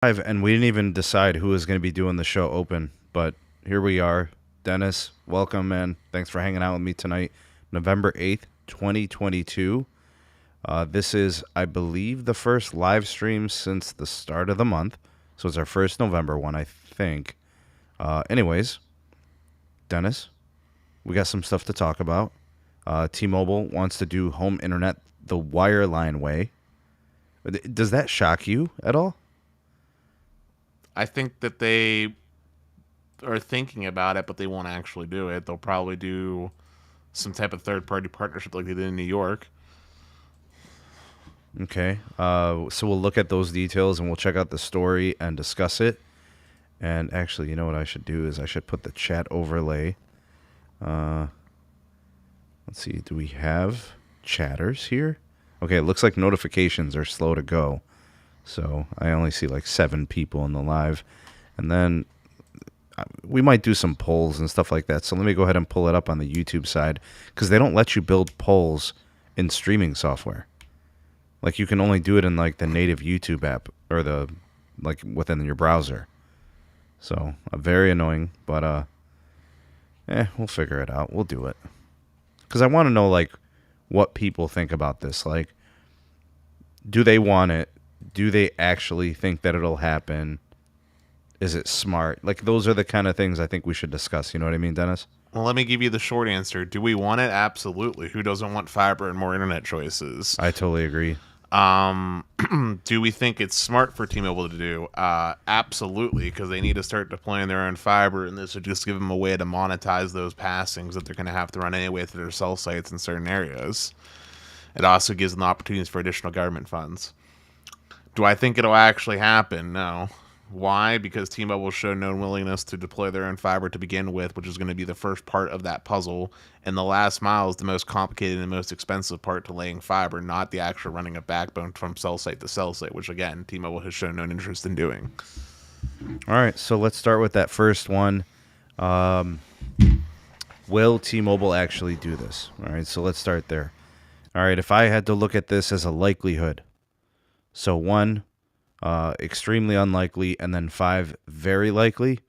And we didn't even decide who was going to be doing the show open, but here we are. Dennis, welcome, man. Thanks for hanging out with me tonight. November 8th, 2022. This is, I believe, the first live stream since the start of the month. So it's our first November one, I think. Anyways, Dennis, we got some stuff to talk about. T-Mobile wants to do home internet the wireline way. Does that shock you at all? I think that they are thinking about it, but they won't actually do it. They'll probably do some type of third-party partnership like they did in New York. Okay. So we'll look at those details and we'll check out the story and discuss it. And actually, you know what I should do is I should put the chat overlay. Let's see. Do we have chatters here? Okay, it looks like notifications are slow to go. So I only see like 7 people in the live. And then we might do some polls and stuff like that. So let me go ahead and pull it up on the YouTube side because they don't let you build polls in streaming software. Like you can only do it in like the native YouTube app or the like within your browser. So very annoying, but we'll figure it out. We'll do it. Because I want to know like what people think about this. Like, do they want it? Do they actually think that it'll happen? Is it smart? Like, those are the kind of things I think we should discuss. You know what I mean, Dennis? Well, let me give you the short answer. Do we want it? Absolutely. Who doesn't want fiber and more internet choices? I totally agree. Do we think it's smart for T-Mobile to do? Absolutely, because they need to start deploying their own fiber, and this would just give them a way to monetize those passings that they're going to have to run anyway through their cell sites in certain areas. It also gives them opportunities for additional government funds. Do I think it'll actually happen? No. Why? Because T-Mobile showed no willingness to deploy their own fiber to begin with, which is going to be the first part of that puzzle. And the last mile is the most complicated and most expensive part to laying fiber, not the actual running a backbone from cell site to cell site, which, again, T-Mobile has shown no interest in doing. All right, so let's start with that first one. Will T-Mobile actually do this? All right, so let's start there. All right, if I had to look at this as a likelihood, so 1, extremely unlikely, and then 5, very likely,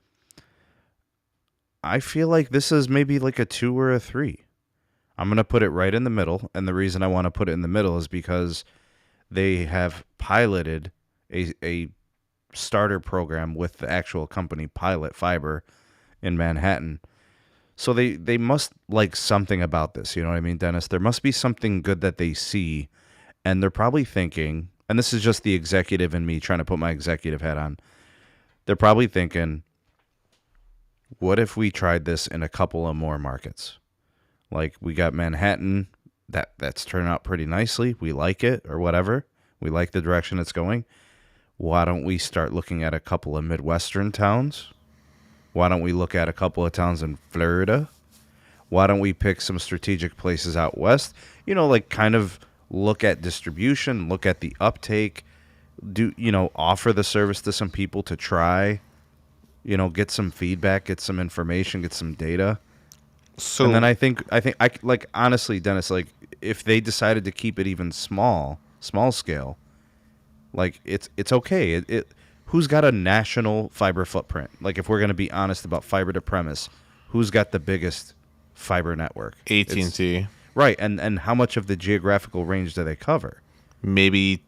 I feel like this is maybe like a 2 or a 3. I'm going to put it right in the middle, and the reason I want to put it in the middle is because they have piloted a starter program with the actual company Pilot Fiber in Manhattan. So they must like something about this, you know what I mean, Dennis? There must be something good that they see, and they're probably thinking, and this is just the executive in me trying to put my executive hat on, they're probably thinking, what if we tried this in a couple of more markets? Like we got Manhattan, that's turned out pretty nicely. We like it or whatever. We like the direction it's going. Why don't we start looking at a couple of Midwestern towns? Why don't we look at a couple of towns in Florida? Why don't we pick some strategic places out west? You know, like kind of look at distribution, look at the uptake, offer the service to some people to try, get some feedback, get some information, get some data. So, and then I think like honestly, Dennis, like if they decided to keep it even small scale, like it's okay. Who's got a national fiber footprint? Like if we're going to be honest about fiber to premise, who's got the biggest fiber network? AT&T. Right, and how much of the geographical range do they cover? Maybe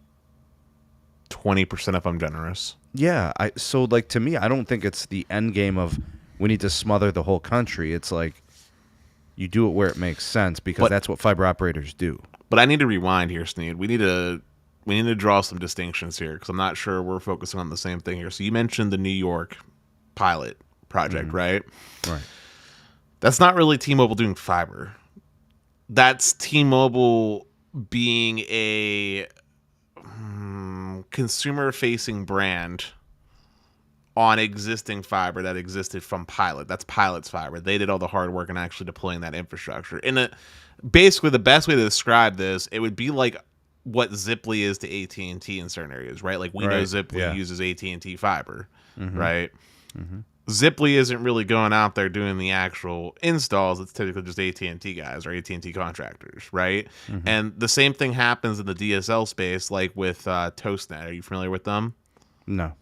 20% if I'm generous. Yeah, so like to me, I don't think it's the end game of we need to smother the whole country. It's like you do it where it makes sense because that's what fiber operators do. But I need to rewind here, Sneed. We need to draw some distinctions here because I'm not sure we're focusing on the same thing here. So you mentioned the New York pilot project, right? Right. That's not really T-Mobile doing fiber. That's T-Mobile being a consumer-facing brand on existing fiber that existed from Pilot. That's Pilot's fiber. They did all the hard work in actually deploying that infrastructure. And basically, the best way to describe this, it would be like what Ziply is to AT&T in certain areas, right? Like we know Ziply uses AT&T fiber, right? Mm-hmm. Ziply isn't really going out there doing the actual installs. It's typically just AT&T guys or AT&T contractors, right? Mm-hmm. And the same thing happens in the DSL space, like with ToastNet. Are you familiar with them? No.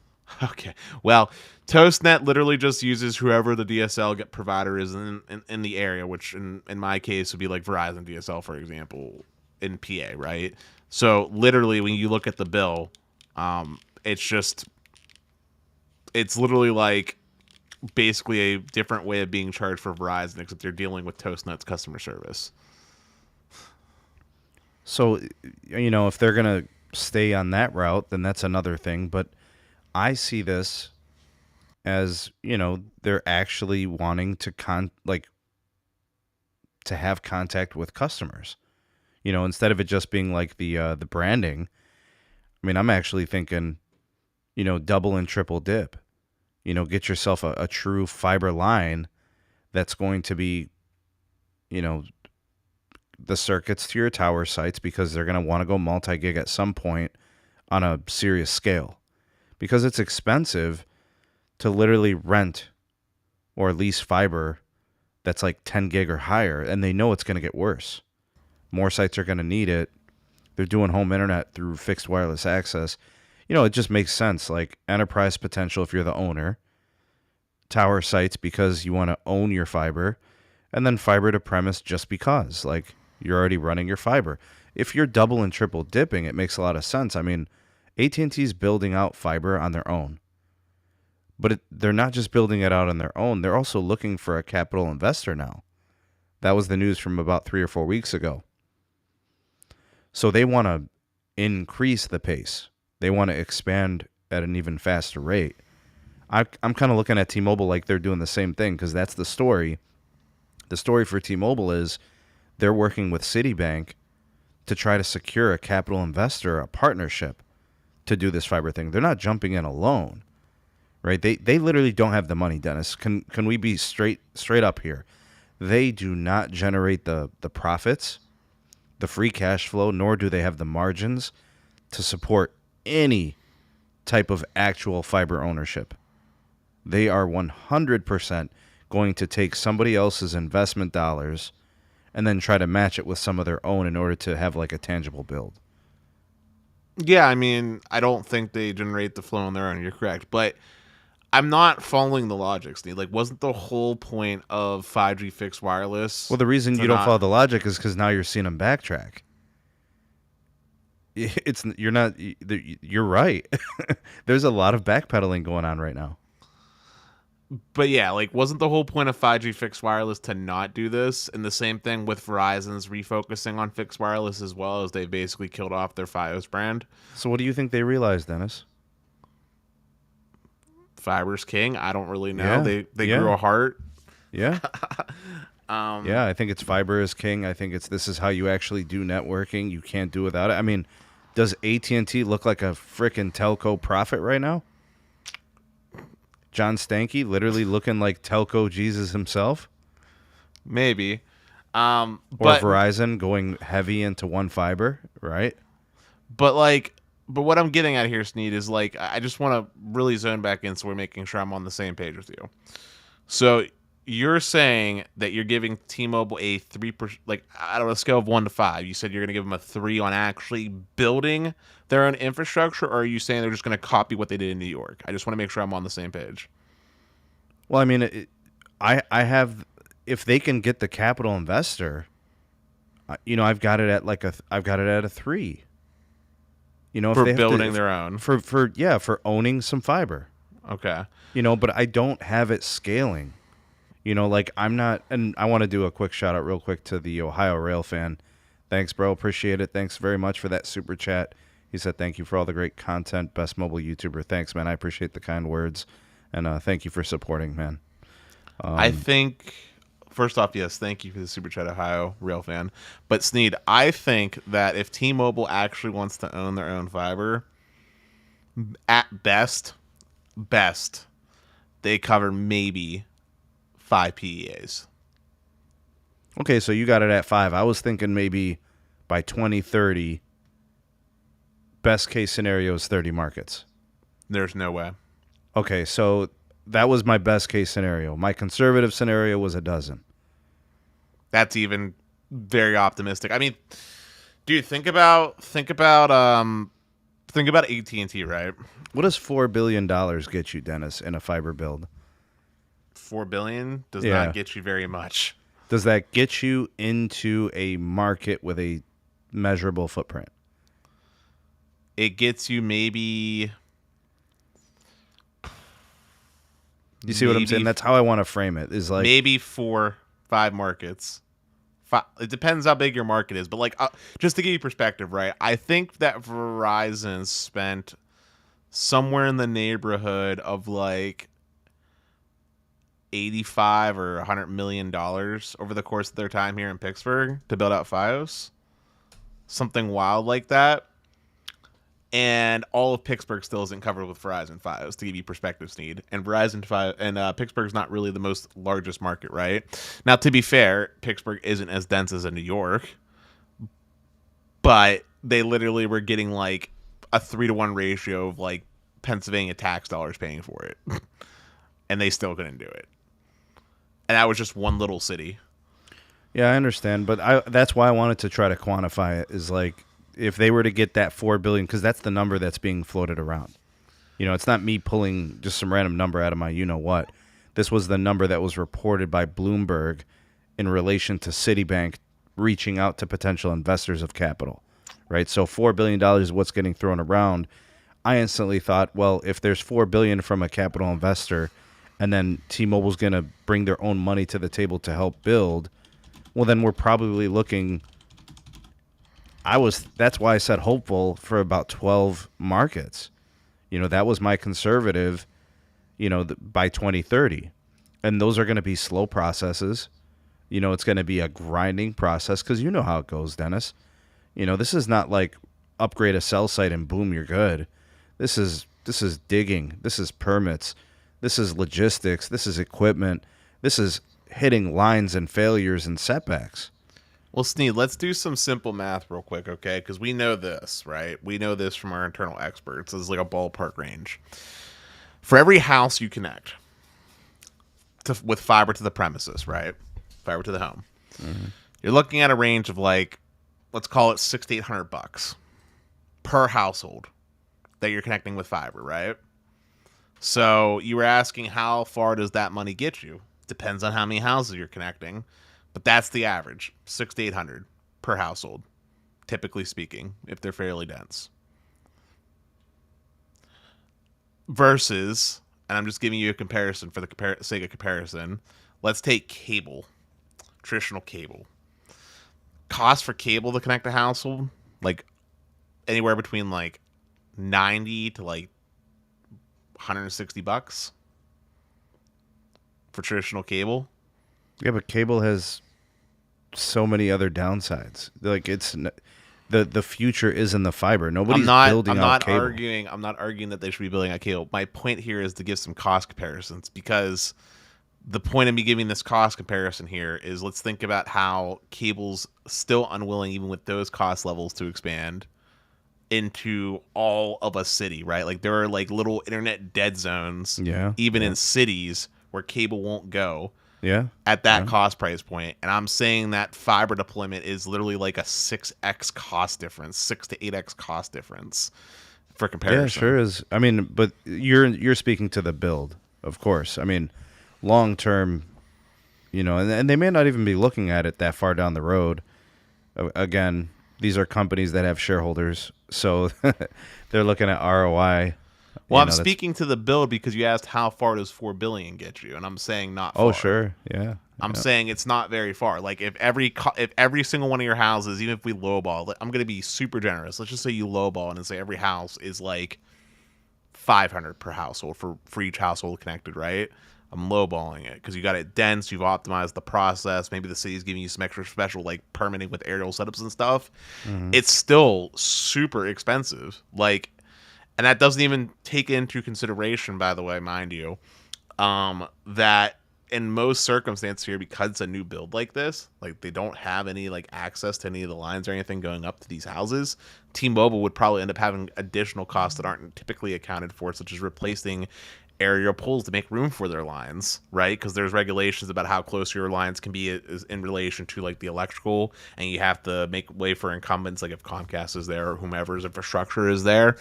Okay. Well, ToastNet literally just uses whoever the DSL provider is in the area, which in my case would be like Verizon DSL, for example, in PA, right? So literally, when you look at the bill, it's literally like basically a different way of being charged for Verizon, except they're dealing with ToastNet's customer service. So, if they're going to stay on that route, then that's another thing. But I see this as, they're actually wanting to to have contact with customers. Instead of it just being like the branding. I mean, I'm actually thinking, double and triple dip. Get yourself a true fiber line that's going to be, the circuits to your tower sites, because they're going to want to go multi-gig at some point on a serious scale, because it's expensive to literally rent or lease fiber that's like 10 gig or higher, and they know it's going to get worse. More sites are going to need it. They're doing home internet through fixed wireless access. It just makes sense. Like enterprise potential if you're the owner, tower sites because you want to own your fiber, and then fiber to premise just because, like, you're already running your fiber. If you're double and triple dipping, it makes a lot of sense. I mean, AT&T's building out fiber on their own. But they're not just building it out on their own. They're also looking for a capital investor now. That was the news from about 3 or 4 weeks ago. So they want to increase the pace. They want to expand at an even faster rate. I'm kind of looking at T-Mobile like they're doing the same thing, because that's the story. The story for T-Mobile is they're working with Citibank to try to secure a capital investor, a partnership to do this fiber thing. They're not jumping in alone, right? They literally don't have the money, Dennis. Can we be straight up here? They do not generate the profits, the free cash flow, nor do they have the margins to support any type of actual fiber ownership. They are 100% going to take somebody else's investment dollars and then try to match it with some of their own in order to have like a tangible build. Yeah, I mean, I don't think they generate the flow on their own. You're correct, but I'm not following the logic, Steve. Like, wasn't the whole point of 5G fixed wireless? Well, the reason you don't follow the logic is because now you're seeing them backtrack. You're right. There's a lot of backpedaling going on right now. But yeah, like, wasn't the whole point of 5G fixed wireless to not do this? And the same thing with Verizon's refocusing on fixed wireless as well, as they basically killed off their Fios brand. So what do you think they realized, Dennis? Fiber's king. I don't really know. Yeah. They grew a heart. Yeah. Yeah, I think it's fiber is king. I think this is how you actually do networking. You can't do without it. I mean, does AT&T look like a freaking telco prophet right now? John Stanky literally looking like telco Jesus himself? Maybe. Or Verizon going heavy into one fiber, right? But what I'm getting at here, Sneed, is like, I just want to really zone back in so we're making sure I'm on the same page with you. So you're saying that you're giving T-Mobile a 3%, like, out of a scale of 1 to 5, you said you're going to give them a 3 on actually building their own infrastructure, or are you saying they're just going to copy what they did in New York? I just want to make sure I'm on the same page. Well, I mean, I have, if they can get the capital investor, I've got it at a 3. If For they building their own. For owning some fiber. Okay. But I don't have it scaling. I'm not, and I want to do a quick shout out real quick to the Ohio Rail fan. Thanks, bro. Appreciate it. Thanks very much for that super chat. He said, thank you for all the great content. Best mobile YouTuber. Thanks, man. I appreciate the kind words. And thank you for supporting, man. I think, first off, yes, thank you for the super chat, Ohio Rail fan. But Sneed, I think that if T-Mobile actually wants to own their own fiber, at best, they cover maybe 5 PEAs. Okay, so you got it at 5. I was thinking maybe by 2030, best case scenario is 30 markets. There's no way. Okay, so that was my best case scenario. My conservative scenario was 12. That's even very optimistic. I mean, dude, think about Think about AT&T, right? What does $4 billion get you, Dennis, in a fiber build? $4 billion does not get you very much. Does that get you into a market with a measurable footprint? It gets you maybe... You see what I'm saying? That's how I want to frame it. Is like maybe 4-5 markets. It depends how big your market is, but like just to give you perspective, right? I think that Verizon spent somewhere in the neighborhood of like 85 or $100 million over the course of their time here in Pittsburgh to build out Fios, something wild like that. And all of Pittsburgh still isn't covered with Verizon Fios, to give you perspective, Sneed. And Pittsburgh's not really the most largest market, right? Now, to be fair, Pittsburgh isn't as dense as New York, but they literally were getting like a 3-to-1 ratio of like Pennsylvania tax dollars paying for it, and they still couldn't do it. And that was just one little city. Yeah, I understand, but that's why I wanted to try to quantify it. Is like, if they were to get that $4 billion, because that's the number that's being floated around. You know, it's not me pulling just some random number out of my you-know-what. This was the number that was reported by Bloomberg in relation to Citibank reaching out to potential investors of capital, right? So $4 billion is what's getting thrown around. I instantly thought, well, if there's $4 billion from a capital investor and then T-Mobile's going to bring their own money to the table to help build, well, then we're probably looking... That's why I said hopeful for about 12 markets. You know, that was my conservative, by 2030. And those are going to be slow processes. You know, it's going to be a grinding process because you know how it goes, Dennis. You know, this is not like upgrade a cell site and boom, you're good. This is digging. This is permits. This is logistics. This is equipment. This is hitting lines and failures and setbacks. Well, Sneed, let's do some simple math real quick, okay? Because we know this, right? We know this from our internal experts. It's like a ballpark range. For every house you connect with fiber to the premises, right? Fiber to the home. Mm-hmm. You're looking at a range of like, let's call it $600 to $800 per household that you're connecting with fiber, right? So you were asking how far does that money get you? Depends on how many houses you're connecting. But that's the average, $600 to $800 per household, typically speaking, if they're fairly dense. Versus, and I'm just giving you a comparison for the sake of comparison, let's take cable, traditional cable. Cost for cable to connect a household, like anywhere between like $90 to like $160 for traditional cable. Yeah, but cable has so many other downsides. Like it's the future is in the fiber. Nobody's building out cable. I'm not arguing that they should be building out cable. My point here is to give some cost comparisons, because the point of me giving this cost comparison here is let's think about how cable's still unwilling, even with those cost levels, to expand into all of a city, right? Like there are like little internet dead zones, even in cities where cable won't go. Yeah. At that cost price point. And I'm saying that fiber deployment is literally like a 6x cost difference, 6 to 8x cost difference for comparison. Yeah, sure is. I mean, but you're speaking to the build, of course. I mean, long term, and they may not even be looking at it that far down the road. Again, these are companies that have shareholders, so they're looking at ROI. Well, I'm speaking to the build because you asked how far does $4 billion get you, and I'm saying not far. Oh, sure, yeah. I'm saying it's not very far. Like if every single one of your houses, even if we lowball, I'm going to be super generous. Let's just say you lowball and say every house is like $500 per household for each household connected, right? I'm lowballing it because you got it dense. You've optimized the process. Maybe the city's giving you some extra special like permitting with aerial setups and stuff. Mm-hmm. It's still super expensive. And that doesn't even take into consideration, by the way, mind you, that in most circumstances here, because it's a new build like this, like they don't have any like access to any of the lines or anything going up to these houses. T-Mobile would probably end up having additional costs that aren't typically accounted for, such as replacing area pools to make room for their lines, right? Because there's regulations about how close your lines can be in relation to like the electrical, and you have to make way for incumbents, like if Comcast is there or whomever's infrastructure is there.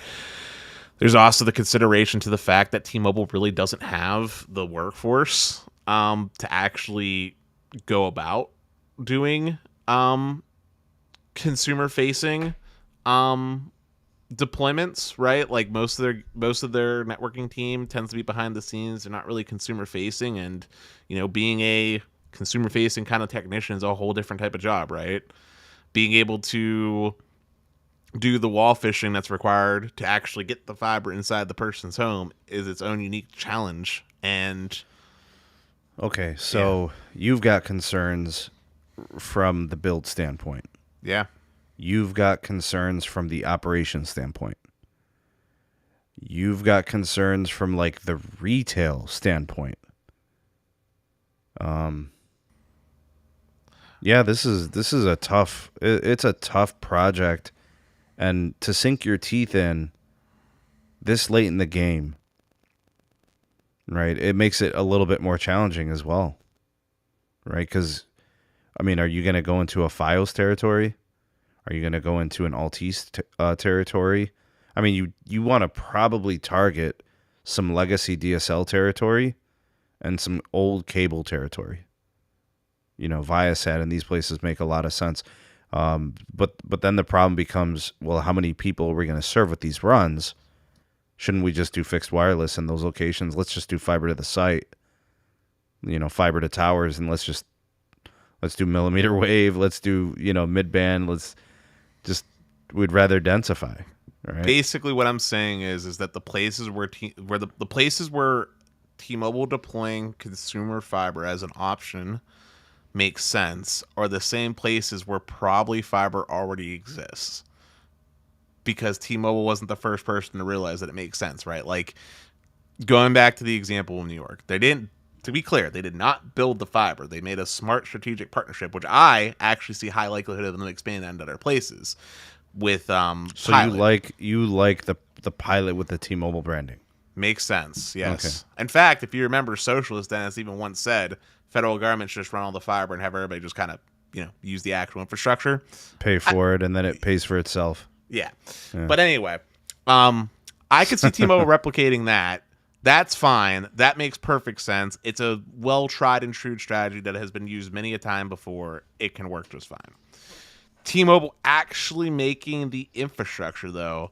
There's also the consideration to the fact that T-Mobile really doesn't have the workforce to actually go about doing consumer facing deployments, right? Like most of their networking team tends to be behind the scenes. They're not really consumer facing, and being a consumer facing kind of technician is a whole different type of job, right? Being able to do the wall fishing that's required to actually get the fiber inside the person's home is its own unique challenge. And okay, so you've got concerns from the build standpoint. Yeah. You've got concerns from the operation standpoint. You've got concerns from like the retail standpoint. Yeah, this is a tough. It's a tough project, and to sink your teeth in this late in the game, right? It makes it a little bit more challenging as well, right? Because, I mean, are you going to go into a Fios territory? Are you going to go into an Altice territory? I mean, you want to probably target some legacy DSL territory and some old cable territory. Viasat and these places make a lot of sense. But then the problem becomes, well, how many people are we going to serve with these runs? Shouldn't we just do fixed wireless in those locations? Let's just do fiber to the site, fiber to towers, and let's do mmWave. Let's do, mid-band. We'd rather densify. Right? Basically what I'm saying is that the places where the places where T-Mobile deploying consumer fiber as an option makes sense are the same places where probably fiber already exists, because T-Mobile wasn't the first person to realize that it makes sense, right? Like, going back to the example of New York, to be clear, they did not build the fiber. They made a smart strategic partnership, which I actually see high likelihood of them expanding into other places with So pilot. you like the pilot with the T-Mobile branding. Makes sense, yes. Okay. In fact, if you remember, Socialist Dennis even once said federal government should just run all the fiber and have everybody just kind of, use the actual infrastructure. Pay for it, and then it pays for itself. Yeah. But anyway, I could see T-Mobile replicating that. That's fine. That makes perfect sense. It's a well-tried and true strategy that has been used many a time before. It can work just fine. T-Mobile actually making the infrastructure, though,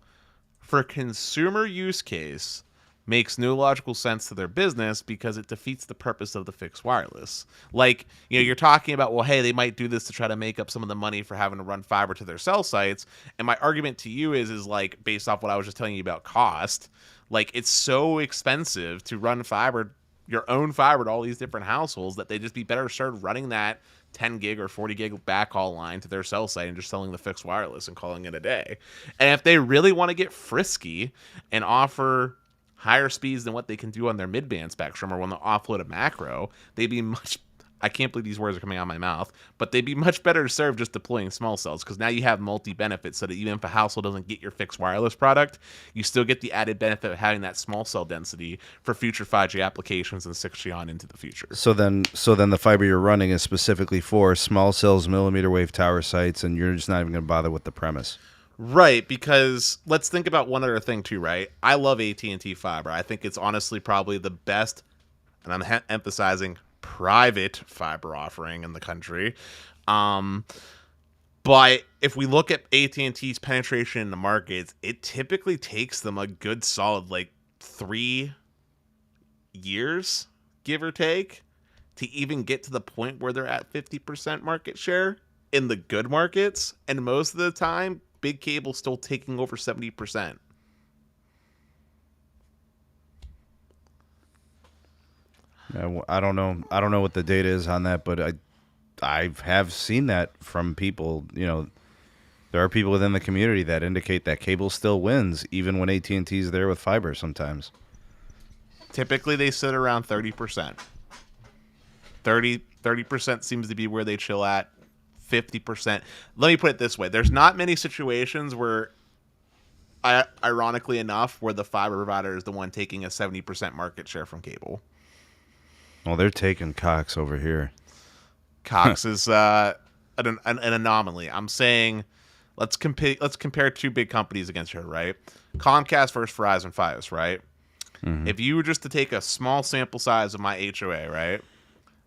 for a consumer use case makes no logical sense to their business, because it defeats the purpose of the fixed wireless. Like, you're talking about, well, hey, they might do this to try to make up some of the money for having to run fiber to their cell sites. And my argument to you is like, based off what I was just telling you about cost, like, it's so expensive to run fiber, your own fiber to all these different households, that they'd just be better served running that 10 gig or 40 gig backhaul line to their cell site and just selling the fixed wireless and calling it a day. And if they really want to get frisky and offer higher speeds than what they can do on their mid-band spectrum, or when they offload a macro, they'd be much, I can't believe these words are coming out of my mouth, but they'd be much better served just deploying small cells, because now you have multi-benefits, so that even if a household doesn't get your fixed wireless product, you still get the added benefit of having that small cell density for future 5G applications and 6G on into the future. So then the fiber you're running is specifically for small cells, millimeter wave tower sites, and you're just not even going to bother with the premise. Right, because let's think about one other thing too, right? I love AT&T fiber. I think it's honestly probably the best, and I'm emphasizing private fiber offering in the country. But if we look at AT&T's penetration in the markets, it typically takes them a good solid 3 years, give or take, to even get to the point where they're at 50% market share in the good markets. And most of the time, big cable's still taking over 70%. I don't know what the data is on that, but I have seen that from people. There are people within the community that indicate that cable still wins even when AT&T is there with fiber sometimes. Typically, they sit around 30%. 30% seems to be where they chill at. 50%. Let me put it this way. There's not many situations where ironically enough, where the fiber provider is the one taking a 70% market share from cable. Well, they're taking Cox over here. Cox is an anomaly. I'm saying let's compare two big companies against her, right? Comcast versus Verizon Fios, right? Mm-hmm. If you were just to take a small sample size of my HOA, right?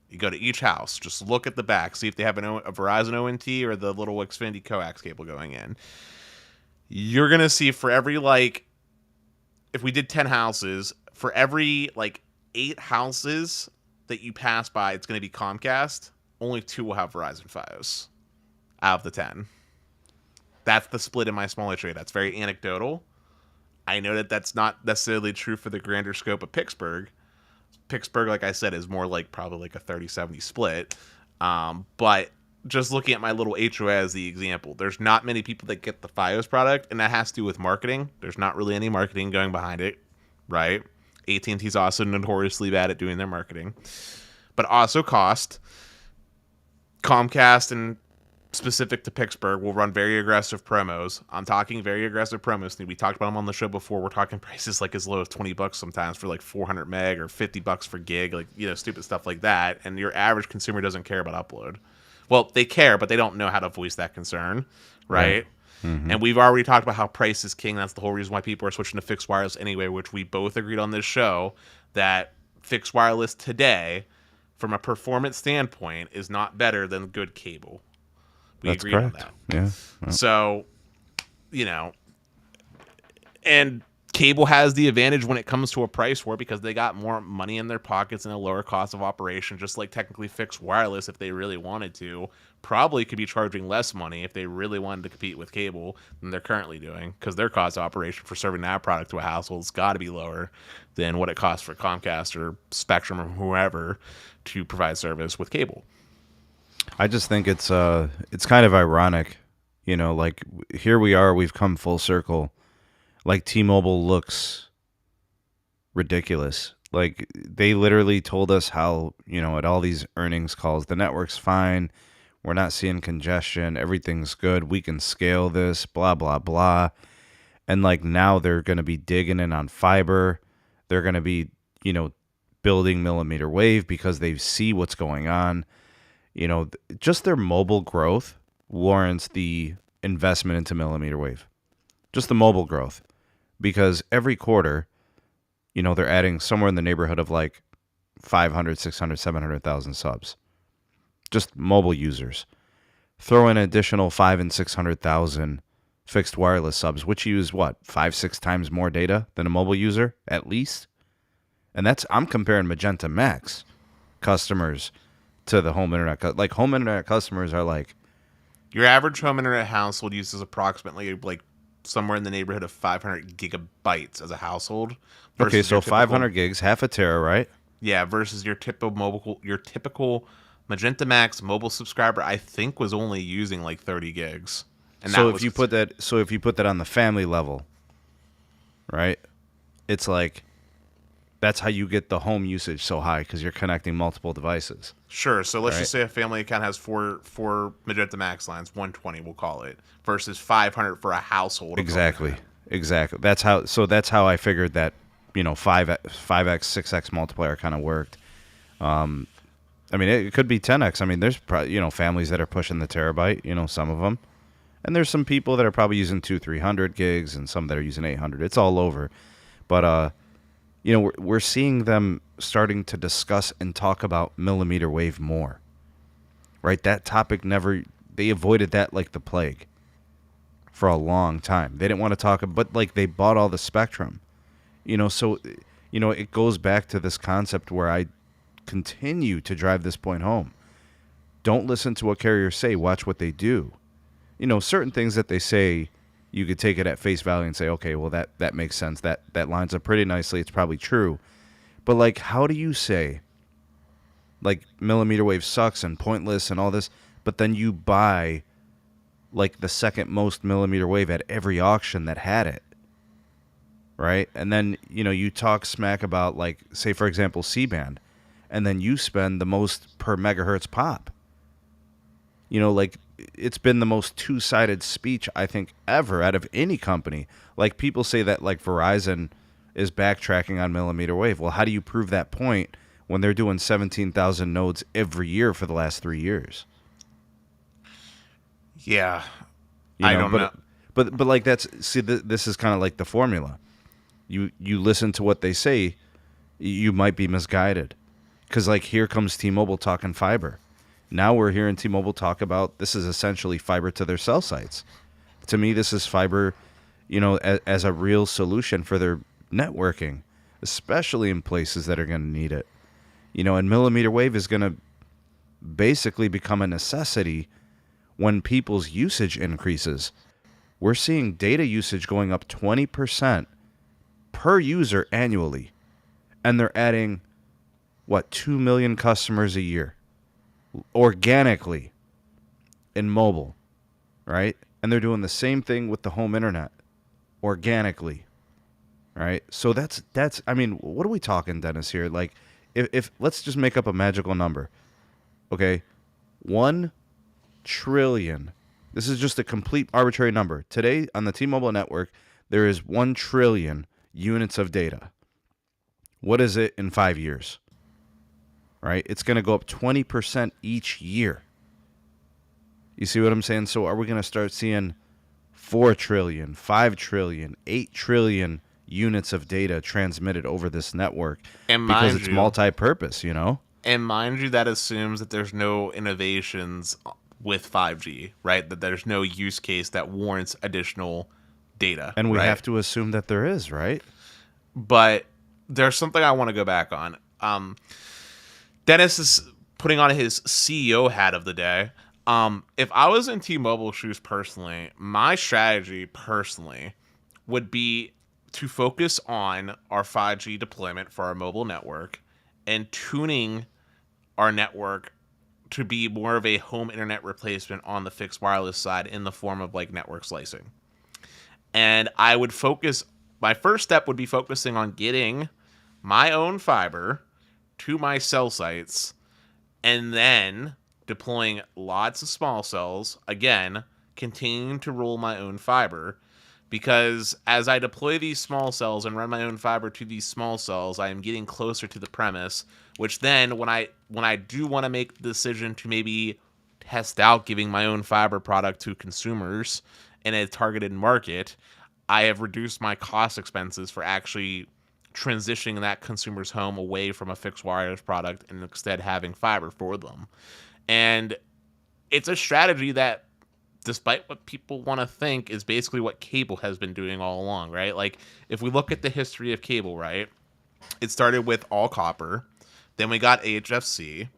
You go to each house, just look at the back, see if they have a Verizon ONT or the little Xfinity coax cable going in. You're going to see for every, like, if we did 10 houses, for every, like, 8 houses that you pass by, it's going to be Comcast. Only 2 will have Verizon Fios out of the 10. That's the split in my small HOA. That's very anecdotal. I know that that's not necessarily true for the grander scope of Pittsburgh. Pittsburgh, like I said, is more like probably like a 30-70 split. But just looking at my little HOA as the example, there's not many people that get the Fios product, and that has to do with marketing. There's not really any marketing going behind it, right? AT&T's also notoriously bad at doing their marketing. But also cost. Comcast and specific to Pittsburgh will run very aggressive promos. I'm talking very aggressive promos. We talked about them on the show before. We're talking prices like as low as $20 sometimes for like 400 meg or $50 for gig, like, you know, stupid stuff like that. And your average consumer doesn't care about upload. Well, they care, but they don't know how to voice that concern, right? Mm-hmm. And we've already talked about how price is king. That's the whole reason why people are switching to fixed wireless anyway, which we both agreed on this show that fixed wireless today, from a performance standpoint, is not better than good cable. We That's agreed correct. on that. Yeah. Well. So, you know, and cable has the advantage when it comes to a price war because they got more money in their pockets and a lower cost of operation, just like technically fixed wireless, if they really wanted to, probably could be charging less money if they really wanted to compete with cable than they're currently doing, because their cost of operation for serving that product to a household has got to be lower than what it costs for Comcast or Spectrum or whoever to provide service with cable. I just think it's kind of ironic, you know, like here we are, we've come full circle. Like T-Mobile looks ridiculous. Like they literally told us how, you know, at all these earnings calls, the network's fine. We're not seeing congestion. Everything's good. We can scale this, blah, blah, blah. And like now they're going to be digging in on fiber. They're going to be, you know, building mmWave because they see what's going on. You know, just their mobile growth warrants the investment into mmWave. Just the mobile growth. Because every quarter, you know, they're adding somewhere in the neighborhood of like 500, 600, 700,000 subs. Just mobile users. Throw in an additional 500,000 and 600,000 fixed wireless subs, which use what, 5-6 times more data than a mobile user, at least? And that's, I'm comparing Magenta MAX customers to the home internet. Like home internet customers are like, your average home internet household uses approximately like somewhere in the neighborhood of 500 gigabytes as a household. Okay, so 500 gigs, half a tera, right? Yeah, versus your typical Magenta MAX mobile subscriber, I think, was only using like 30 gigs. And so if you put that on the family level, right? It's like that's how you get the home usage so high because you're connecting multiple devices. Sure. So let's just say a family account has four Magenta MAX lines, 120 we'll call it, versus 500 for a household. Exactly. That's how I figured that, you know, 5x, 6x multiplier kind of worked. I mean, it could be 10x. I mean, there's probably, you know, families that are pushing the terabyte, you know, some of them. And there's some people that are probably using 200-300 gigs and some that are using 800. It's all over. But, you know, we're seeing them starting to discuss and talk about mmWave more, right? That topic they avoided that like the plague for a long time. They didn't want to talk, but like they bought all the spectrum, you know, so, you know, it goes back to this concept where I continue to drive this point home. Don't listen to what carriers say, watch what they do. You know, certain things that they say, you could take it at face value and say, okay, well, that makes sense. That lines up pretty nicely. It's probably true. But, like, how do you say, like, mmWave sucks and pointless and all this, but then you buy, like, the second most mmWave at every auction that had it, right? And then, you know, you talk smack about, like, say, for example, C-band, and then you spend the most per megahertz pop. Like it's been the most two-sided speech I think ever out of any company. Like people say that like Verizon is backtracking on millimeter wave. Well, how do you prove that point when they're doing 17,000 nodes every year for the last 3 years? Yeah. I don't know. But like this is kind of like the formula. You listen to what they say, you might be misguided. Cuz like here comes T-Mobile talking fiber. Now we're hearing T-Mobile talk about this is essentially fiber to their cell sites. To me, this is fiber, as a real solution for their networking, especially in places that are going to need it. And millimeter wave is going to basically become a necessity when people's usage increases. We're seeing data usage going up 20% per user annually. And they're adding, 2 million customers a year organically in mobile, right? And they're doing the same thing with the home internet organically, right? So that's I mean, what are we talking, Dennis, here? Like, if let's just make up a magical number, okay? 1 trillion. This is just a complete arbitrary number. Today on the T-Mobile network, there is 1 trillion units of data. What is it in 5 years? Right? It's going to go up 20% each year. You see what I'm saying? So are we going to start seeing 4 trillion, 5 trillion, 8 trillion units of data transmitted over this network because it's multi-purpose, And mind you, that assumes that there's no innovations with 5G, right? That there's no use case that warrants additional data. And we have to assume that there is, right? But there's something I want to go back on. Dennis is putting on his CEO hat of the day. If I was in T-Mobile shoes personally, my strategy personally would be to focus on our 5G deployment for our mobile network and tuning our network to be more of a home internet replacement on the fixed wireless side in the form of like network slicing. And I would my first step would be focusing on getting my own fiber to my cell sites and then deploying lots of small cells, again, continuing to roll my own fiber, because as I deploy these small cells and run my own fiber to these small cells, I am getting closer to the premise, which then when I do want to make the decision to maybe test out giving my own fiber product to consumers in a targeted market, I have reduced my cost expenses for actually transitioning that consumer's home away from a fixed wireless product and instead having fiber for them. And it's a strategy that, despite what people want to think, is basically what cable has been doing all along, right? Like, if we look at the history of cable, right, it started with all copper, then we got HFC,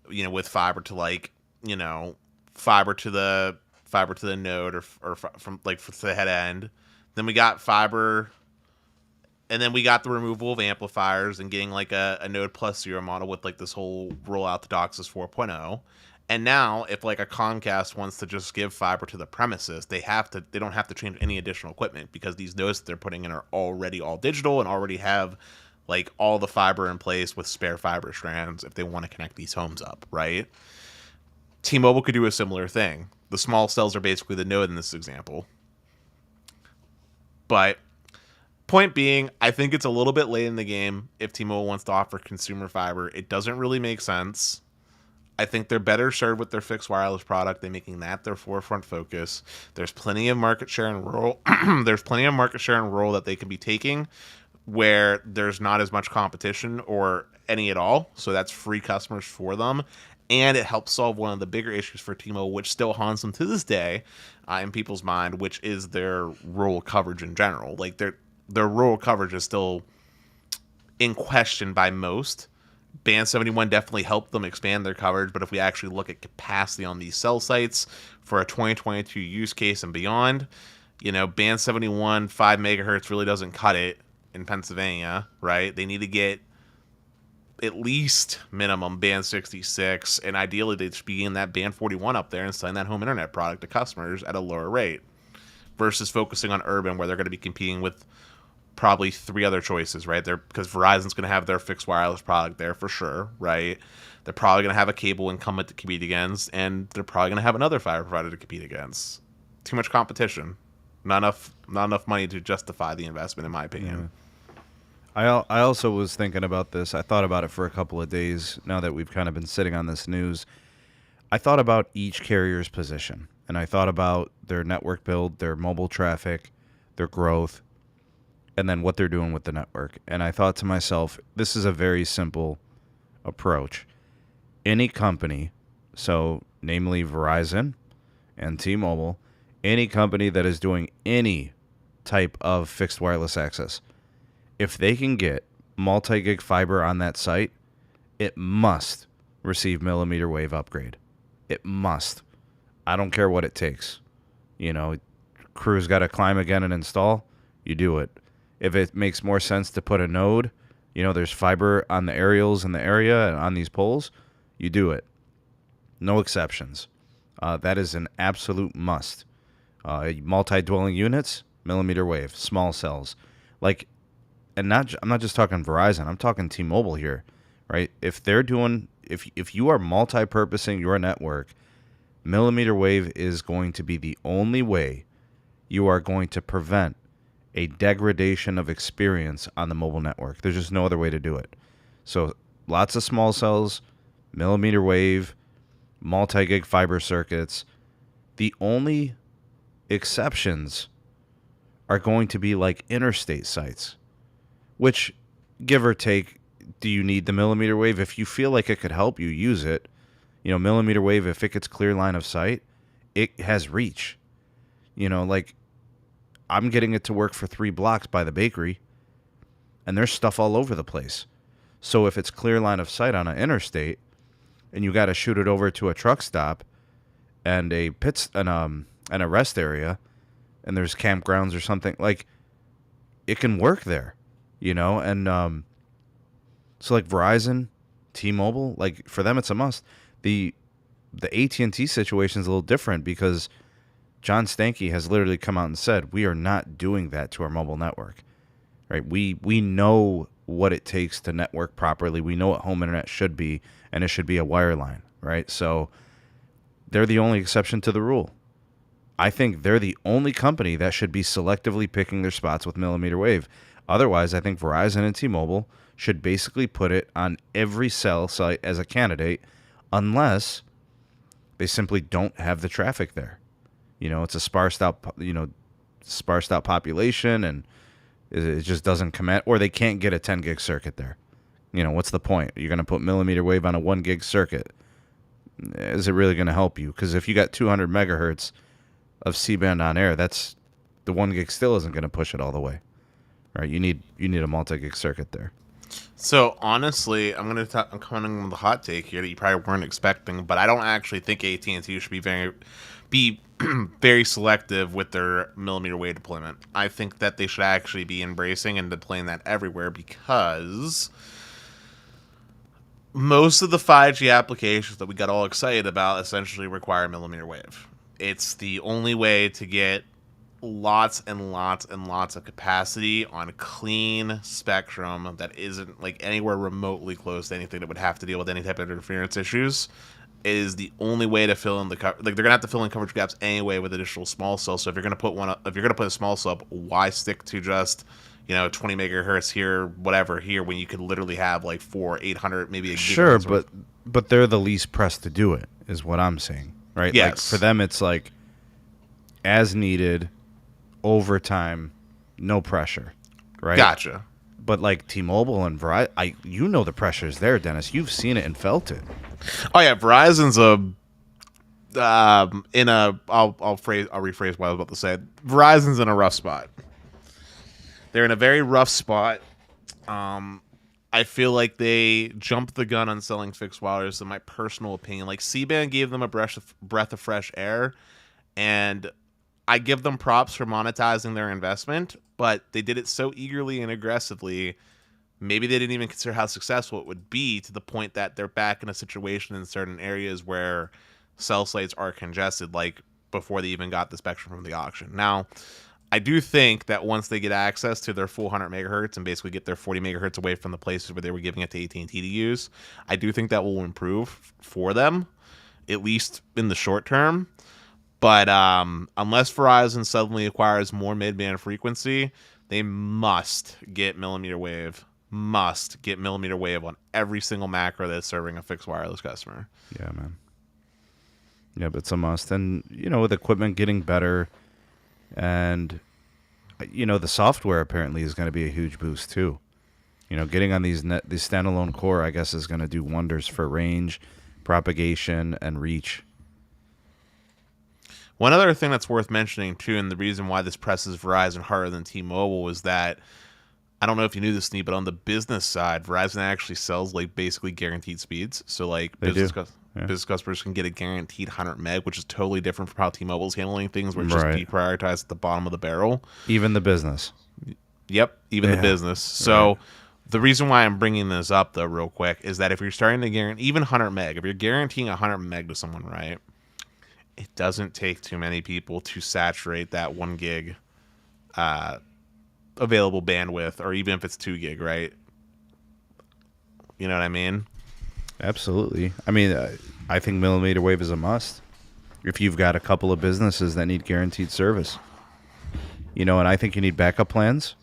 with fiber to fiber to the node or from like to the head end. Then we got fiber. And then we got the removal of amplifiers and getting like a Node Plus 0 model with like this whole rollout to DOCSIS 4.0. And now if like a Comcast wants to just give fiber to the premises, they don't have to change any additional equipment because these nodes that they're putting in are already all digital and already have like all the fiber in place with spare fiber strands if they want to connect these homes up, right? T-Mobile could do a similar thing. The small cells are basically the node in this example. But point being, I think it's a little bit late in the game if T-Mobile wants to offer consumer fiber. It doesn't really make sense. I think they're better served with their fixed wireless product. They're making that their forefront focus. There's plenty of market share in rural. There's plenty of market share in rural that they can be taking where there's not as much competition or any at all. So that's free customers for them. And it helps solve one of the bigger issues for T-Mobile, which still haunts them to this day in people's mind, which is their rural coverage in general. Like their rural coverage is still in question by most. Band 71 definitely helped them expand their coverage, but if we actually look at capacity on these cell sites for a 2022 use case and beyond, Band 71, 5 megahertz really doesn't cut it in Pennsylvania, right? They need to get at least minimum Band 66, and ideally they should be in that Band 41 up there and selling that home internet product to customers at a lower rate versus focusing on urban where they're going to be competing with probably three other choices, right? There, because Verizon's going to have their fixed wireless product there for sure, right? They're probably going to have a cable incumbent to compete against, and they're probably going to have another fiber provider to compete against. Too much competition, not enough money to justify the investment, in my opinion. I also was thinking about this. I thought about it for a couple of days now that we've kind of been sitting on this news. I thought about each carrier's position, and I thought about their network build, their mobile traffic, their growth, and then what they're doing with the network. And I thought to myself, this is a very simple approach. Any company, so namely Verizon and T-Mobile, any company that is doing any type of fixed wireless access, if they can get multi-gig fiber on that site, it must receive millimeter wave upgrade. It must. I don't care what it takes. You know, crew's got to climb again and install, you do it. If it makes more sense to put a node, you know, there's fiber on the aerials in the area and on these poles, you do it. No exceptions. That is an absolute must. Multi-dwelling units, millimeter wave, small cells. Like, and I'm not just talking Verizon, I'm talking T-Mobile here, right? If they're doing, if you are multi-purposing your network, millimeter wave is going to be the only way you are going to prevent a degradation of experience on the mobile network. There's just no other way to do it. So lots of small cells, millimeter wave, multi-gig fiber circuits. The only exceptions are going to be like interstate sites, which, give or take, do you need the millimeter wave? If you feel like it could help you, use it. You know, millimeter wave, if it gets clear line of sight, it has reach. You know, like, I'm getting it to work for 3 blocks by the bakery, and there's stuff all over the place. So if it's clear line of sight on an interstate, and you got to shoot it over to a truck stop and a rest area, and there's campgrounds or something, like, it can work there, you know? And so like Verizon, T-Mobile, like, for them it's a must. The AT&T situation is a little different because John Stankey has literally come out and said, we are not doing that to our mobile network, right? We know what it takes to network properly. We know what home internet should be, and it should be a wireline, right? So they're the only exception to the rule. I think they're the only company that should be selectively picking their spots with millimeter wave. Otherwise, I think Verizon and T-Mobile should basically put it on every cell site as a candidate, unless they simply don't have the traffic there. You know, it's a sparsed out population, and it just doesn't command, or they can't get a 10 gig circuit there. You know, what's the point? You're going to put millimeter wave on a 1 gig circuit. Is it really going to help you? Because if you got 200 megahertz of C-band on air, that's the 1 gig still isn't going to push it all the way. Right? You need a multi-gig circuit there. So honestly, I'm coming with a hot take here that you probably weren't expecting, but I don't actually think AT&T should be very selective with their millimeter wave deployment. I think that they should actually be embracing and deploying that everywhere, because most of the 5G applications that we got all excited about essentially require millimeter wave. It's the only way to get lots and lots and lots of capacity on a clean spectrum that isn't like anywhere remotely close to anything that would have to deal with any type of interference issues. It is the only way to fill in they're gonna have to fill in coverage gaps anyway with additional small cells. So if you're gonna put a small cell up, why stick to just 20 megahertz here, whatever here, when you could literally have like 800, maybe a gig. Sure, but they're the least pressed to do it, is what I'm saying, right? Yes. Like, for them, it's like as needed, overtime, no pressure, right? Gotcha. But like T-Mobile and Verizon, the pressure's there, Dennis. You've seen it and felt it. Oh yeah, Verizon's I'll rephrase what I was about to say. Verizon's in a rough spot. They're in a very rough spot. I feel like they jumped the gun on selling fixed wireless, in my personal opinion. Like, C-band gave them a breath of fresh air, and I give them props for monetizing their investment, but they did it so eagerly and aggressively, maybe they didn't even consider how successful it would be, to the point that they're back in a situation in certain areas where cell sites are congested, like before they even got the spectrum from the auction. Now, I do think that once they get access to their full 100 megahertz and basically get their 40 megahertz away from the places where they were giving it to AT&T to use, I do think that will improve for them, at least in the short term. But unless Verizon suddenly acquires more mid-band frequency, they must get millimeter wave. Must get millimeter wave on every single macro that's serving a fixed wireless customer. Yeah, man. Yeah, but it's a must. And, with equipment getting better and, the software apparently is going to be a huge boost too. Getting on these standalone core, I guess, is going to do wonders for range, propagation, and reach. One other thing that's worth mentioning too, and the reason why this presses Verizon harder than T-Mobile is that, I don't know if you knew this, Sneed, but on the business side, Verizon actually sells basically guaranteed speeds. So business customers can get a guaranteed 100 meg, which is totally different from how T-Mobile's handling things, where it's just deprioritized at the bottom of the barrel. Even the business. Yep, even the business. So the reason why I'm bringing this up, though, real quick, is that if you're starting to guarantee even 100 meg, if you're guaranteeing 100 meg to someone, right, it doesn't take too many people to saturate that 1 gig available bandwidth, or even if it's 2 gig, right? You know what I mean? Absolutely. I mean, I think millimeter wave is a must if you've got a couple of businesses that need guaranteed service. And I think you need backup plans,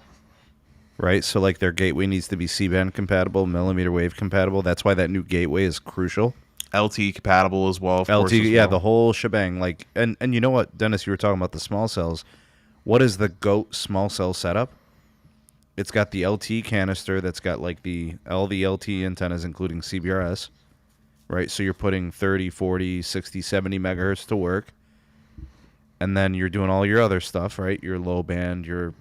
right? So their gateway needs to be C-band compatible, millimeter wave compatible. That's why that new gateway is crucial. LTE compatible as well. LTE, the whole shebang. And you know what, Dennis, you were talking about the small cells. What is the GOAT small cell setup? It's got the LTE canister that's got all the LTE antennas, including CBRS, right? So you're putting 30, 40, 60, 70 megahertz to work. And then you're doing all your other stuff, right? Your low band, your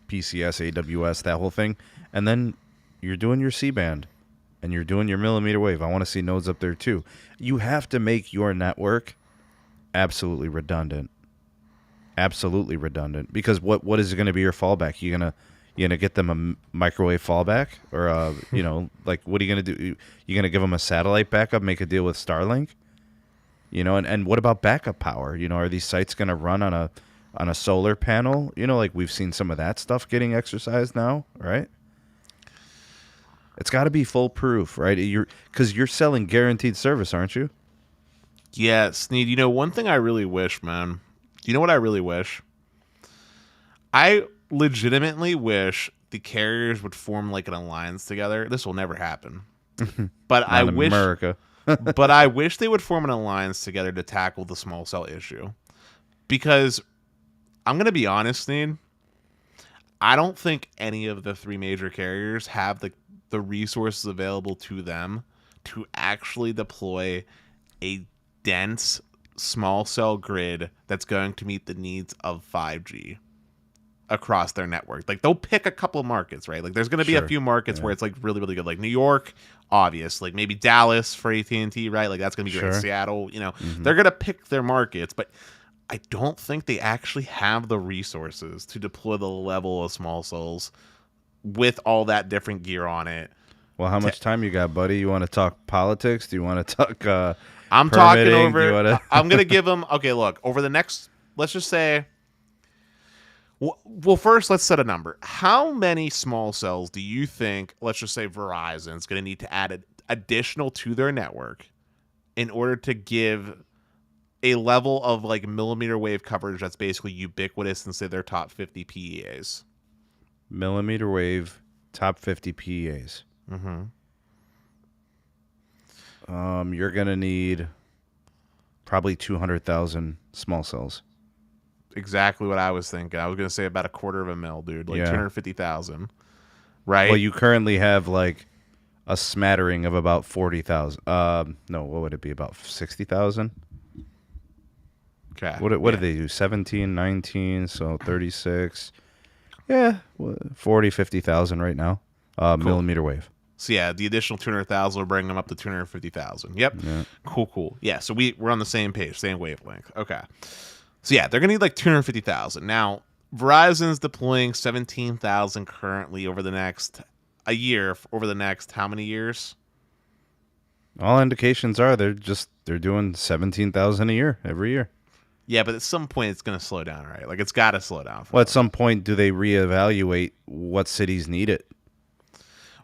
PCS, AWS, that whole thing. And then you're doing your C-band. And you're doing your millimeter wave. I want to see nodes up there too. You have to make your network absolutely redundant. Absolutely redundant. Because what is going to be your fallback? You gonna get them a microwave fallback, or what are you gonna do? You gonna give them a satellite backup? Make a deal with Starlink? And what about backup power? Are these sites gonna run on a solar panel? We've seen some of that stuff getting exercised now, right? It's got to be foolproof, right? Because you're selling guaranteed service, aren't you? Yeah, Sneed. One thing I really wish, man. You know what I really wish? I legitimately wish the carriers would form an alliance together. This will never happen. But I wish America. but I wish they would form an alliance together to tackle the small cell issue. Because I'm going to be honest, Sneed, I don't think any of the 3 major carriers have the resources available to them to actually deploy a dense small cell grid that's going to meet the needs of 5G across their network. They'll pick a couple of markets, right? There's going to be a few markets where it's really, really good. New York, obvious. Maybe Dallas for AT&T, right? That's going to be great. Seattle, they're going to pick their markets, but I don't think they actually have the resources to deploy the level of small cells with all that different gear on it. Well, how much time you got, buddy? You want to talk politics? Do you want to talk I'm talking over. I'm going to give them. Okay, look, over the next, let's just say. Well, first, let's set a number. How many small cells do you think, let's just say Verizon's going to need to add additional to their network in order to give a level of millimeter wave coverage that's basically ubiquitous in, say, their top 50 PEAs? Millimeter wave, top 50 PEAs. Mm-hmm. You're going to need probably 200,000 small cells. Exactly what I was thinking. I was going to say about 250,000, dude. 250,000. Right? Well, you currently have a smattering of about 40,000. No, what would it be? About 60,000? Okay. What did they do? 17, 19, so 36. Yeah, 40, 50,000 right now. Cool. Millimeter wave. So yeah, the additional 200,000 will bring them up to 250,000. Yep. Yeah. Cool. Yeah, so we're on the same page, same wavelength. Okay. So yeah, they're going to need 250,000. Now, Verizon's deploying 17,000 currently over the next how many years? All indications are they're doing 17,000 a year every year. Yeah, but at some point it's going to slow down, right? Like, it's got to slow down. Well, at some point, do they reevaluate what cities need it?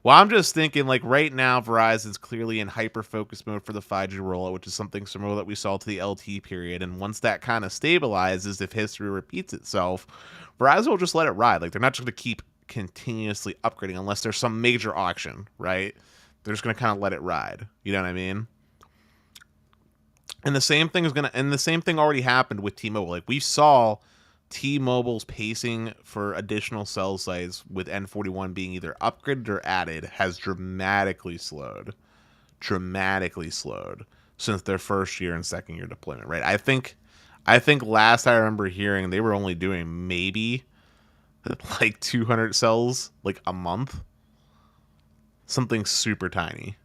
Well, I'm just thinking, like, right now, Verizon's clearly in hyper-focus mode for the 5G rollout, which is something similar that we saw to the LTE period. And once that kind of stabilizes, if history repeats itself, Verizon will just let it ride. Like, they're not just going to keep continuously upgrading unless there's some major auction, right? They're just going to kind of let it ride. You know what I mean? And the same thing already happened with T-Mobile. Like, we saw T-Mobile's pacing for additional cell sites with N41 being either upgraded or added has dramatically slowed since their first year and second year deployment, right? I think last I remember hearing they were only doing maybe like 200 cells like a month. Something super tiny.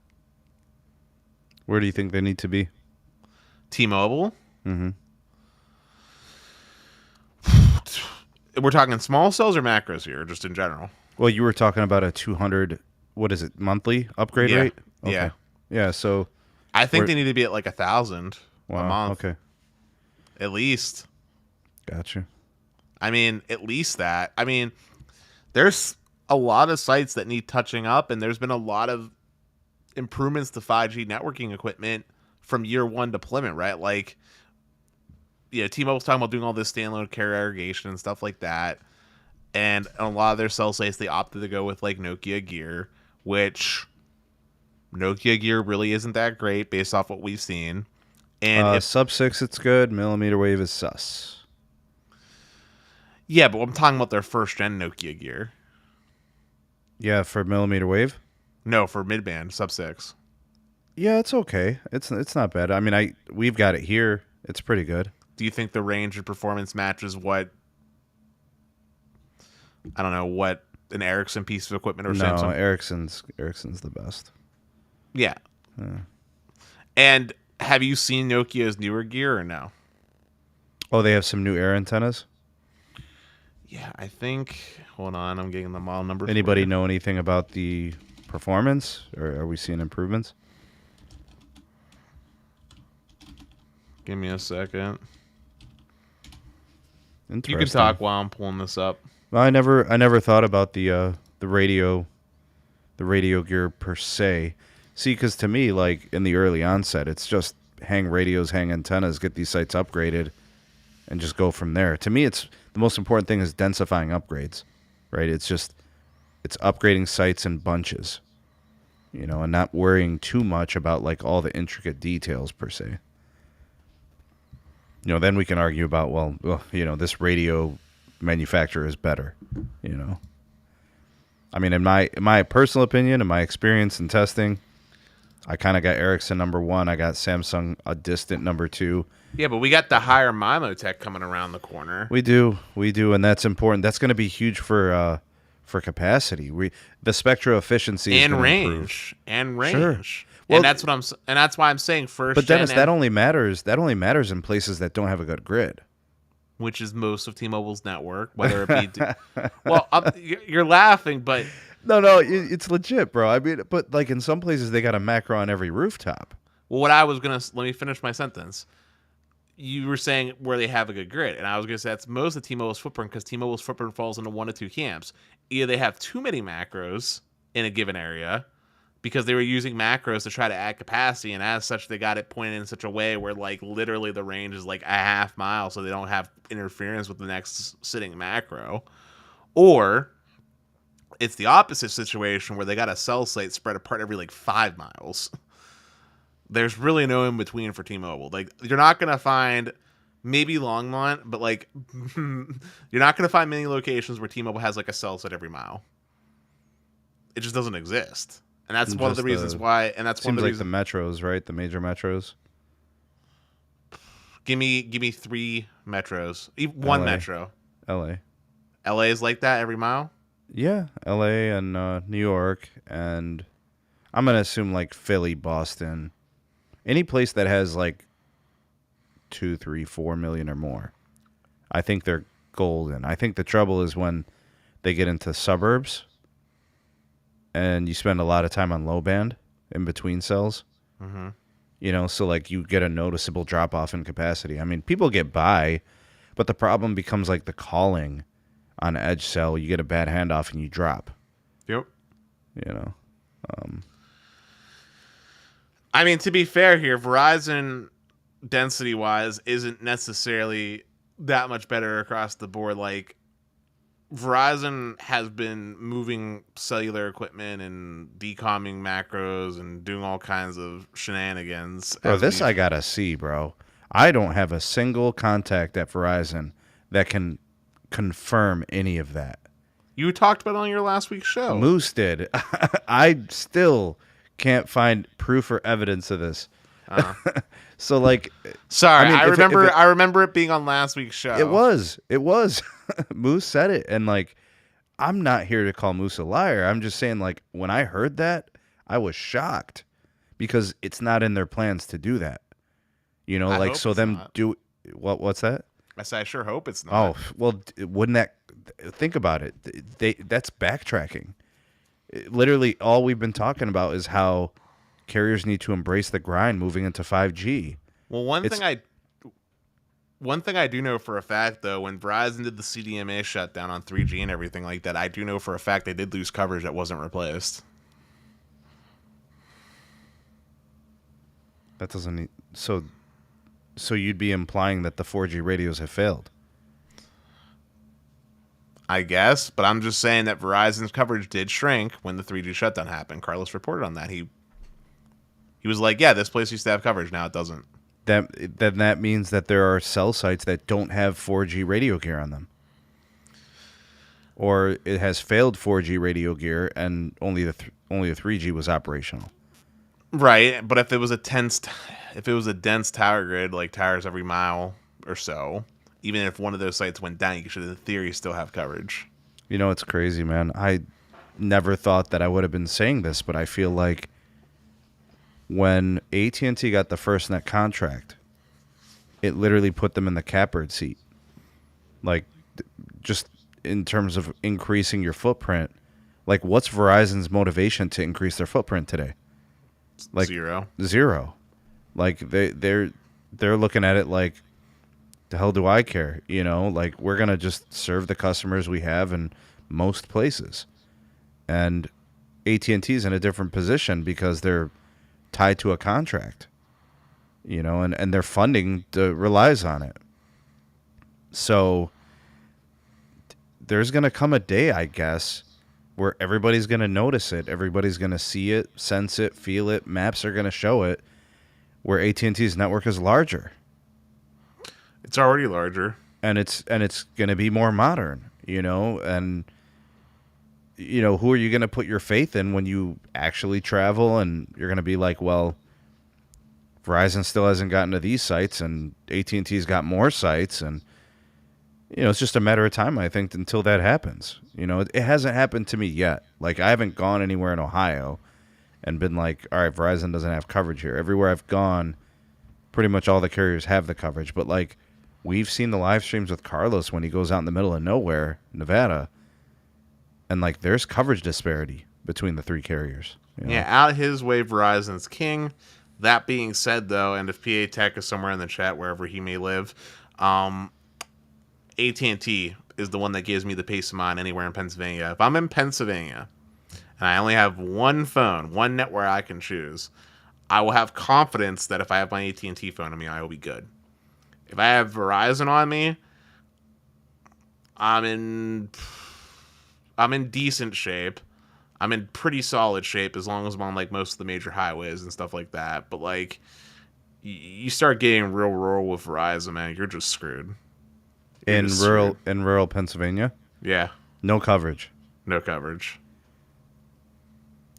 Where do you think they need to be? T-Mobile? Mm-hmm. We're talking small cells or macros here, or just in general? Well, you were talking about a 200, what is it, monthly upgrade rate? Okay. Yeah. Yeah, so... I think they need to be at like 1,000 a month. Okay. At least. Gotcha. I mean, at least that. I mean, there's a lot of sites that need touching up, and there's been a lot of improvements to 5G networking equipment from year one deployment, right? Like, T-Mobile's talking about doing all this standalone carrier aggregation and stuff like that. And on a lot of their cell sites, they opted to go with like Nokia gear, which Nokia gear really isn't that great based off what we've seen. And sub-6, it's good. mmWave is sus. Yeah, but I'm talking about their first-gen Nokia gear. Yeah, for mmWave? No, for mid-band, sub-6. Yeah, it's okay. It's not bad. I mean, we've got it here. It's pretty good. Do you think the range and performance matches what, I don't know, what an Ericsson piece of equipment or Samsung? No, Ericsson's the best. Yeah. And have you seen Nokia's newer gear or no? Oh, they have some new air antennas? Yeah, I think. Hold on, I'm getting the model number. Anybody know anything about the performance? Or are we seeing improvements? Give me a second. Interesting. You can talk while I'm pulling this up. Well, I never thought about the radio gear per se. See, because to me, like in the early onset, it's just hang radios, hang antennas, get these sites upgraded, and just go from there. To me, it's the most important thing is densifying upgrades, right? It's upgrading sites in bunches, and not worrying too much about like all the intricate details per se. Then we can argue about, well, this radio manufacturer is better, I mean, in my personal opinion, in my experience in testing, I kind of got Ericsson number one. I got Samsung a distant number two. Yeah, but we got the higher MIMO tech coming around the corner. We do, and that's important. That's going to be huge for capacity. The spectral efficiency and is range and range. Sure. Well, and that's why I'm saying first. But Dennis, that only matters in places that don't have a good grid, which is most of T-Mobile's network. Whether it be, well, you're laughing, but no, it's legit, bro. I mean, but like in some places they got a macro on every rooftop. Well, let me finish my sentence. You were saying where they have a good grid, and I was gonna say that's most of T-Mobile's footprint because T-Mobile's footprint falls into one of two camps. Either they have too many macros in a given area, because they were using macros to try to add capacity, and as such, they got it pointed in such a way where, like, literally the range is like a half mile, so they don't have interference with the next sitting macro. Or it's the opposite situation where they got a cell site spread apart every, like, 5 miles. There's really no in-between for T-Mobile. Like, you're not going to find maybe Longmont, but, like, you're not going to find many locations where T-Mobile has, like, a cell site every mile. It just doesn't exist. And that's one of the reasons why. And that's one of the reasons. Seems like the metros, right? The major metros. Give me 3 metros. One metro. L.A. LA is like that every mile? Yeah, L.A. and New York, and I'm gonna assume like Philly, Boston, any place that has like 2, 3, 4 million or more. I think they're golden. I think the trouble is when they get into suburbs. And you spend a lot of time on low band in between cells. Mm-hmm. So like you get a noticeable drop off in capacity. I mean, people get by, but the problem becomes like the calling on edge cell. You get a bad handoff and you drop. Yep. I mean, to be fair here, Verizon density wise isn't necessarily that much better across the board. Like, Verizon has been moving cellular equipment and decomming macros and doing all kinds of shenanigans. Bro, this I gotta see, bro. I don't have a single contact at Verizon that can confirm any of that. You talked about it on your last week's show. Moose did. I still can't find proof or evidence of this. So like, sorry, I remember it being on last week's show. It was Moose said it, and like, I'm not here to call Moose a liar. I'm just saying, like, when I heard that, I was shocked because it's not in their plans to do that. Like, so them not. Do what's that? I said I sure hope it's not. Oh well, wouldn't that? Think about it. That's backtracking. Literally, all we've been talking about is how carriers need to embrace the grind moving into 5G. Well, one thing I do know for a fact, though, when Verizon did the CDMA shutdown on 3G and everything like that, I do know for a fact they did lose coverage that wasn't replaced. That doesn't... So you'd be implying that the 4G radios have failed. I guess, but I'm just saying that Verizon's coverage did shrink when the 3G shutdown happened. Carlos reported on that. He was like, yeah, this place used to have coverage. Now it doesn't. Then that means that there are cell sites that don't have 4G radio gear on them. Or it has failed 4G radio gear and only the 3G was operational. Right, but if it was a dense tower grid, like towers every mile or so, even if one of those sites went down, you should, in theory, still have coverage. It's crazy, man. I never thought that I would have been saying this, but I feel like when AT&T got the FirstNet contract, it literally put them in the catbird seat. Like, just in terms of increasing your footprint, like, what's Verizon's motivation to increase their footprint today? Like zero. Like they're looking at it like, the hell do I care? Like, we're gonna just serve the customers we have in most places, and AT&T's in a different position because they're tied to a contract, and their funding relies on it. So there's gonna come a day, I guess, where everybody's going to notice it. Everybody's going to see it, sense it, feel it. Maps are going to show it, where AT&T's network is larger. It's already larger. And it's going to be more modern, and, who are you going to put your faith in when you actually travel? And you're going to be like, well, Verizon still hasn't gotten to these sites, and AT&T's got more sites, and it's just a matter of time, I think, until that happens. It hasn't happened to me yet. Like, I haven't gone anywhere in Ohio and been like, all right, Verizon doesn't have coverage here. Everywhere I've gone, pretty much all the carriers have the coverage. But, like, we've seen the live streams with Carlos when he goes out in the middle of nowhere, Nevada, and, like, there's coverage disparity between the three carriers. Yeah, out his way, Verizon's king. That being said, though, and if PA Tech is somewhere in the chat, wherever he may live, AT&T is the one that gives me the peace of mind anywhere in Pennsylvania. If I'm in Pennsylvania and I only have one phone, one network I can choose, I will have confidence that if I have my AT&T phone on me, I will be good. If I have Verizon on me, I'm in decent shape. I'm in pretty solid shape as long as I'm on like most of the major highways and stuff like that. But like, you start getting real rural with Verizon, man, you're just screwed. In rural Pennsylvania? Yeah. No coverage. No coverage.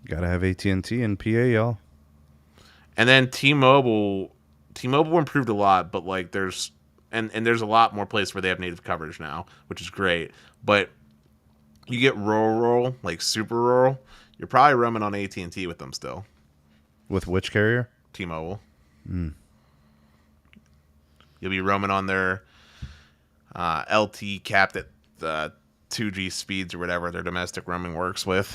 Gotta have AT&T and PA, y'all. And then T-Mobile improved a lot, but like there's a lot more places where they have native coverage now, which is great. But you get rural, like super rural, you're probably roaming on AT&T with them still. With which carrier? T-Mobile. You'll be roaming on their LT capped at 2G speeds or whatever their domestic roaming works with.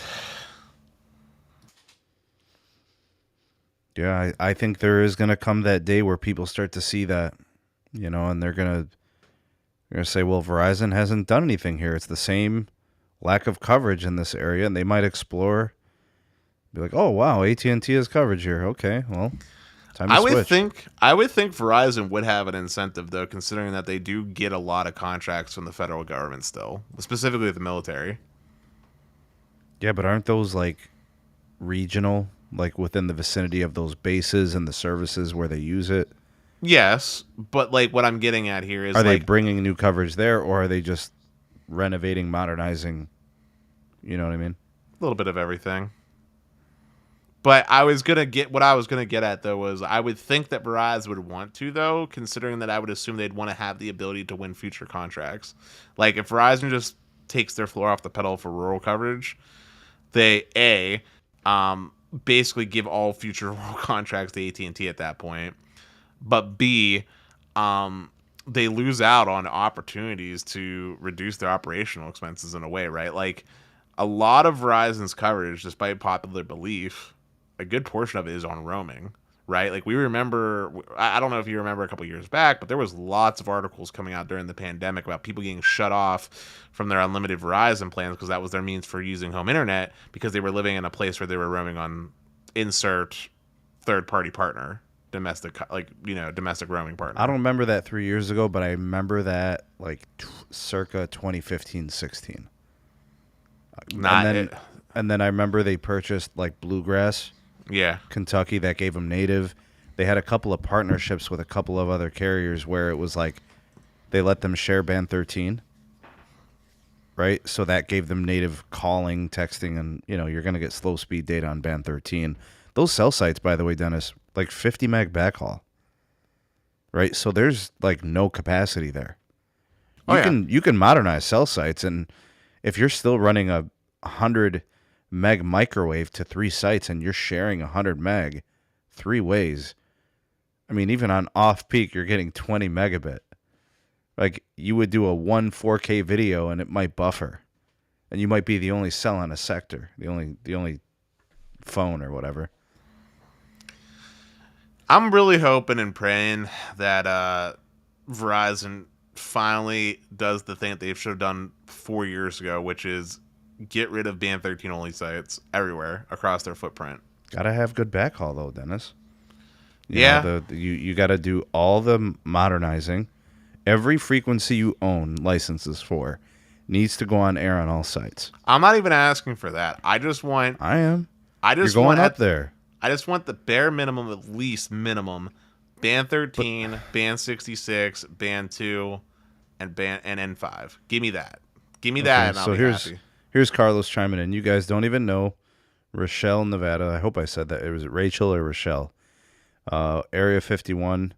Yeah, I think there is going to come that day where people start to see that, and they're gonna say, well, Verizon hasn't done anything here. It's the same lack of coverage in this area, and they might explore, be like, oh wow, AT&T has coverage here. Okay, well, time to switch. I would think Verizon would have an incentive though, considering that they do get a lot of contracts from the federal government still, specifically the military. Yeah, but aren't those like regional, like within the vicinity of those bases and the services where they use it? Yes, but like what I'm getting at here is Are they like bringing new coverage there, or are they just renovating, modernizing? You know what I mean? a little bit of everything. But I was gonna get what I was gonna get at though was I would think that Verizon would want to though, considering that I would assume they'd want to have the ability to win future contracts. Like if Verizon just takes their floor off the pedal for rural coverage, they basically give all future rural contracts to AT&T at that point. But B, they lose out on opportunities to reduce their operational expenses in a way, right? Like a lot of Verizon's coverage, despite popular belief, a good portion of it is on roaming, right? Like we remember, I don't know if you remember a couple years back, but there was lots of articles coming out during the pandemic about people getting shut off from their unlimited Verizon plans because that was their means for using home internet because they were living in a place where they were roaming on insert third party partner, domestic roaming partner. I don't remember that 3 years ago, but I remember that like circa 2015-16. And then I remember they purchased like Bluegrass, Yeah. Kentucky, that gave them native. They had a couple of partnerships with a couple of other carriers where it was like they let them share band 13, right? So that gave them native calling, texting, and you're going to get slow speed data on band 13. Those cell sites, by the way, Dennis, like 50 meg backhaul, right? So there's like no capacity there. You can modernize cell sites, and if you're still running a 100 meg microwave to 3 sites and you're sharing 100 meg 3 ways, I mean, even on off peak, you're getting 20 megabit. Like you would do a 4K video and it might buffer, and you might be the only cell in a sector, the only phone or whatever. I'm really hoping and praying that Verizon finally does the thing that they should have done 4 years ago, which is get rid of band 13 only sites everywhere across their footprint. Gotta have good backhaul though, Dennis. You got to do all the modernizing. Every frequency you own licenses for needs to go on air on all sites. I'm not even asking for that. I just want. I am. I just You're going want up there. I just want the bare minimum, at least minimum, band 13, band 66, band 2, and N5. Give me that. Give me that, and I'll be happy. Here's Carlos chiming in. You guys don't even know Rochelle, Nevada. I hope I said that. It was Rachel or Rochelle. Area 51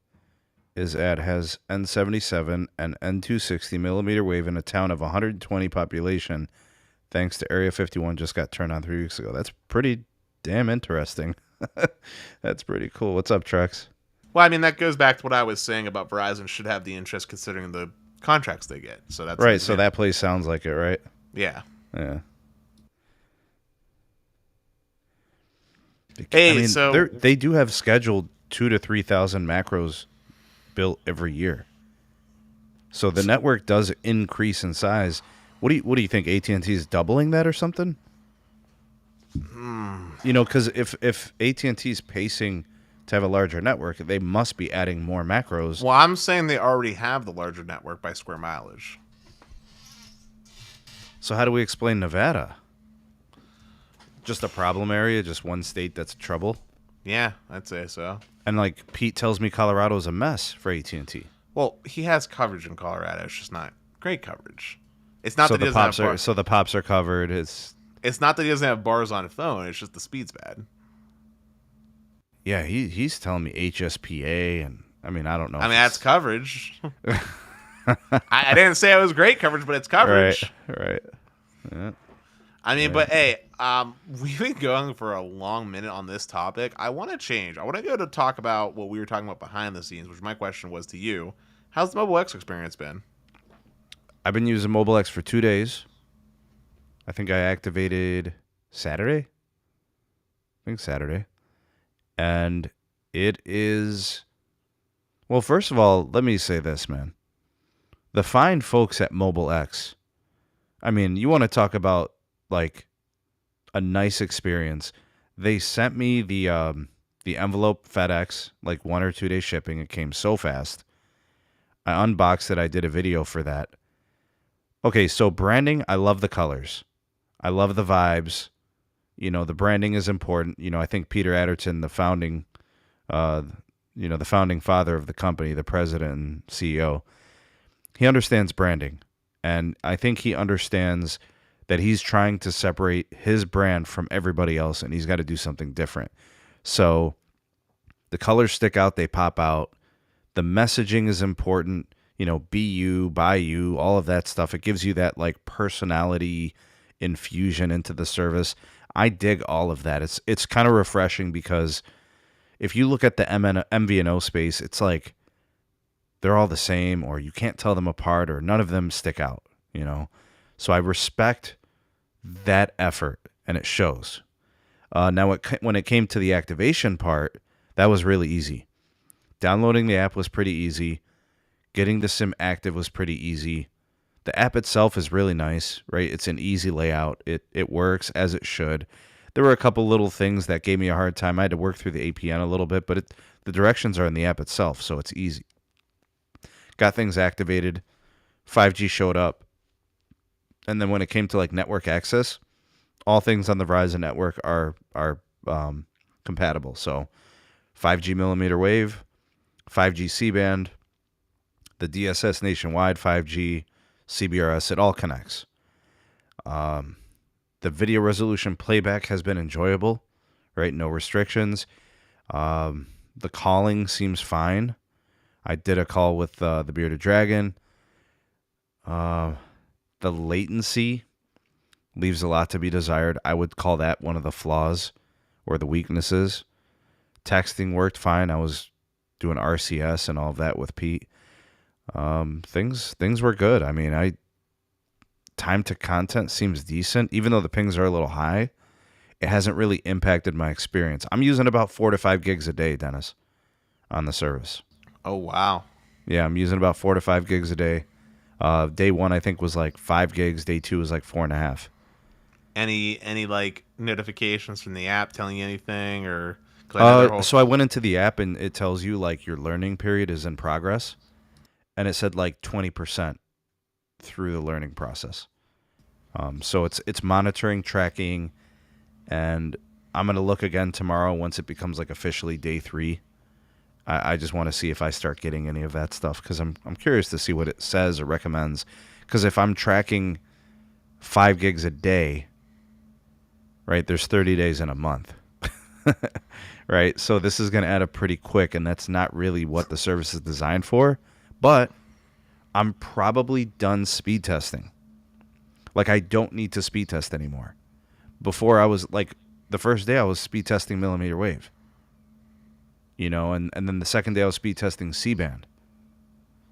has N77 and N260 millimeter wave in a town of 120 population. Thanks to Area 51 just got turned on 3 weeks ago. That's pretty damn interesting. That's pretty cool. What's up, Trex? Well, I mean, that goes back to what I was saying about Verizon should have the interest considering the contracts they get. So that's right. So that place sounds like it, right? Yeah. Yeah. Hey, I mean, so they do have scheduled 2,000 to 3,000 macros built every year. So the network does increase in size. What do you think? AT&T is doubling that or something? Because if AT&T is pacing to have a larger network, they must be adding more macros. Well, I'm saying they already have the larger network by square mileage. So how do we explain Nevada? Just a problem area, just one state that's trouble? Yeah, I'd say so. And like Pete tells me Colorado's a mess for AT&T. Well, he has coverage in Colorado. It's just not great coverage. It's not so that he the doesn't pops have are so the pops are covered. It's not that he doesn't have bars on his phone. It's just the speed's bad. Yeah, he's telling me HSPA, and I mean I don't know. I mean that's coverage. I didn't say it was great coverage, but it's coverage. Right. Yeah. I mean, but hey, we've been going for a long minute on this topic. I want to change. I want to go to talk about what we were talking about behind the scenes, which my question was to you. How's the Mobile X experience been? I've been using Mobile X for 2 days. I think I activated Saturday. And it is, well, first of all, let me say this, man. The fine folks at Mobile X, I mean, you want to talk about like a nice experience. They sent me the envelope FedEx, like 1 or 2 day shipping. It came so fast. I unboxed it. I did a video for that. Okay, so branding, I love the colors. I love the vibes. The branding is important. I think Peter Adderton, uh, the founding father of the company, the president and CEO, he understands branding. And I think he understands that he's trying to separate his brand from everybody else, and he's got to do something different. So the colors stick out, they pop out. The messaging is important. Be you, by you, all of that stuff. It gives you that like personality infusion into the service. I dig all of that. It's kind of refreshing because if you look at the MVNO space, it's like they're all the same, or you can't tell them apart, or none of them stick out, So I respect that effort, and it shows. Now, when it came to the activation part, that was really easy. Downloading the app was pretty easy. Getting the SIM active was pretty easy. The app itself is really nice, right? It's an easy layout. It works as it should. There were a couple little things that gave me a hard time. I had to work through the APN a little bit, but the directions are in the app itself, so it's easy. Got things activated. 5G showed up. And then when it came to like network access, all things on the Verizon network are compatible. So 5G millimeter wave, 5G C-band, the DSS nationwide, 5G, CBRS, it all connects. The video resolution playback has been enjoyable, right? No restrictions. The calling seems fine. I did a call with the Bearded Dragon. The latency leaves a lot to be desired. I would call that one of the flaws or the weaknesses. Texting worked fine. I was doing RCS and all of that with Pete. Things were good. I mean, time to content seems decent, even though the pings are a little high. It hasn't really impacted my experience. I'm using about 4 to 5 gigs a day, Dennis, on the service. Oh, wow. Yeah, I'm using about 4 to 5 gigs a day. Day one, I think, was like 5 gigs. Day two was like 4.5. Any like notifications from the app telling you anything, or? So I went into the app and it tells you like your learning period is in progress, and it said like 20% through the learning process. So it's monitoring, tracking, and I'm gonna look again tomorrow once it becomes like officially day 3. I just want to see if I start getting any of that stuff because I'm curious to see what it says or recommends. Because if I'm tracking 5 gigs a day, right, there's 30 days in a month, right? So this is going to add up pretty quick, and that's not really what the service is designed for. But I'm probably done speed testing. Like, I don't need to speed test anymore. Before, I was like, the first day I was speed testing millimeter wave. And then the second day I was speed testing C-band.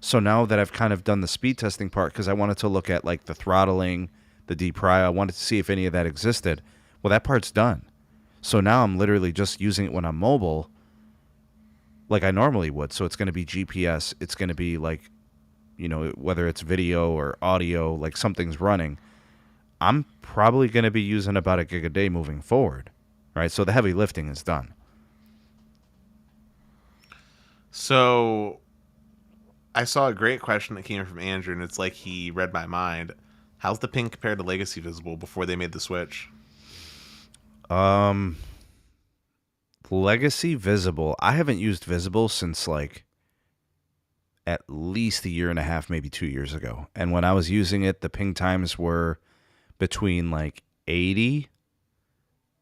So now that I've kind of done the speed testing part, because I wanted to look at like the throttling, the depry, I wanted to see if any of that existed. Well, that part's done. So now I'm literally just using it when I'm mobile like I normally would. So it's going to be GPS. It's going to be like, whether it's video or audio, like something's running. I'm probably going to be using about 1 gig a day moving forward, right? So the heavy lifting is done. So I saw a great question that came in from Andrew, and it's like he read my mind. How's the ping compared to Legacy Visible before they made the switch? Legacy Visible. I haven't used Visible since like at least 1.5 years, maybe 2 years ago. And when I was using it, the ping times were between like 80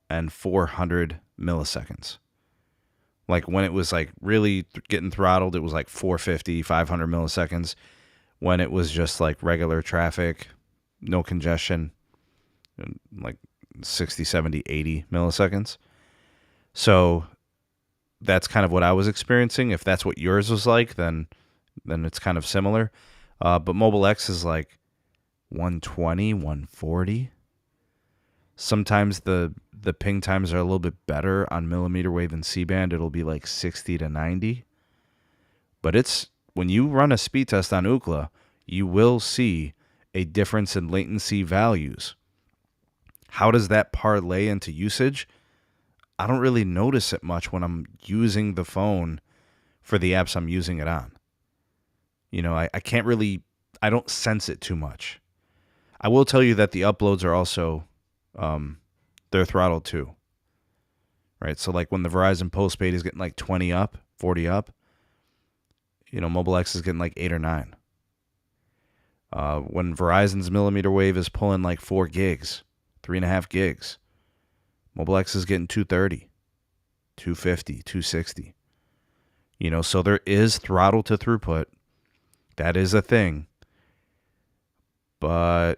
and 400 milliseconds. Like when it was like really getting throttled, it was like 450, 500 milliseconds. When it was just like regular traffic, no congestion, like 60, 70, 80 milliseconds. So that's kind of what I was experiencing. If that's what yours was like, then it's kind of similar. But Mobile X is like 120, 140. Sometimes the the ping times are a little bit better on millimeter wave and C-band. It'll be like 60 to 90. But it's when you run a speed test on Ookla, you will see a difference in latency values. How does that parlay into usage? I don't really notice it much when I'm using the phone for the apps I'm using it on. You know, I can't really, I don't sense it too much. I will tell you that the uploads are also, they're throttled too. Right? So like when the Verizon postpaid is getting like 20 up, 40 up, you know, Mobile X is getting like 8 or 9. When Verizon's millimeter wave is pulling like 4 gigs, 3.5 gigs, Mobile X is getting 230, 250, 260. You know, so there is throttle to throughput. That is a thing. But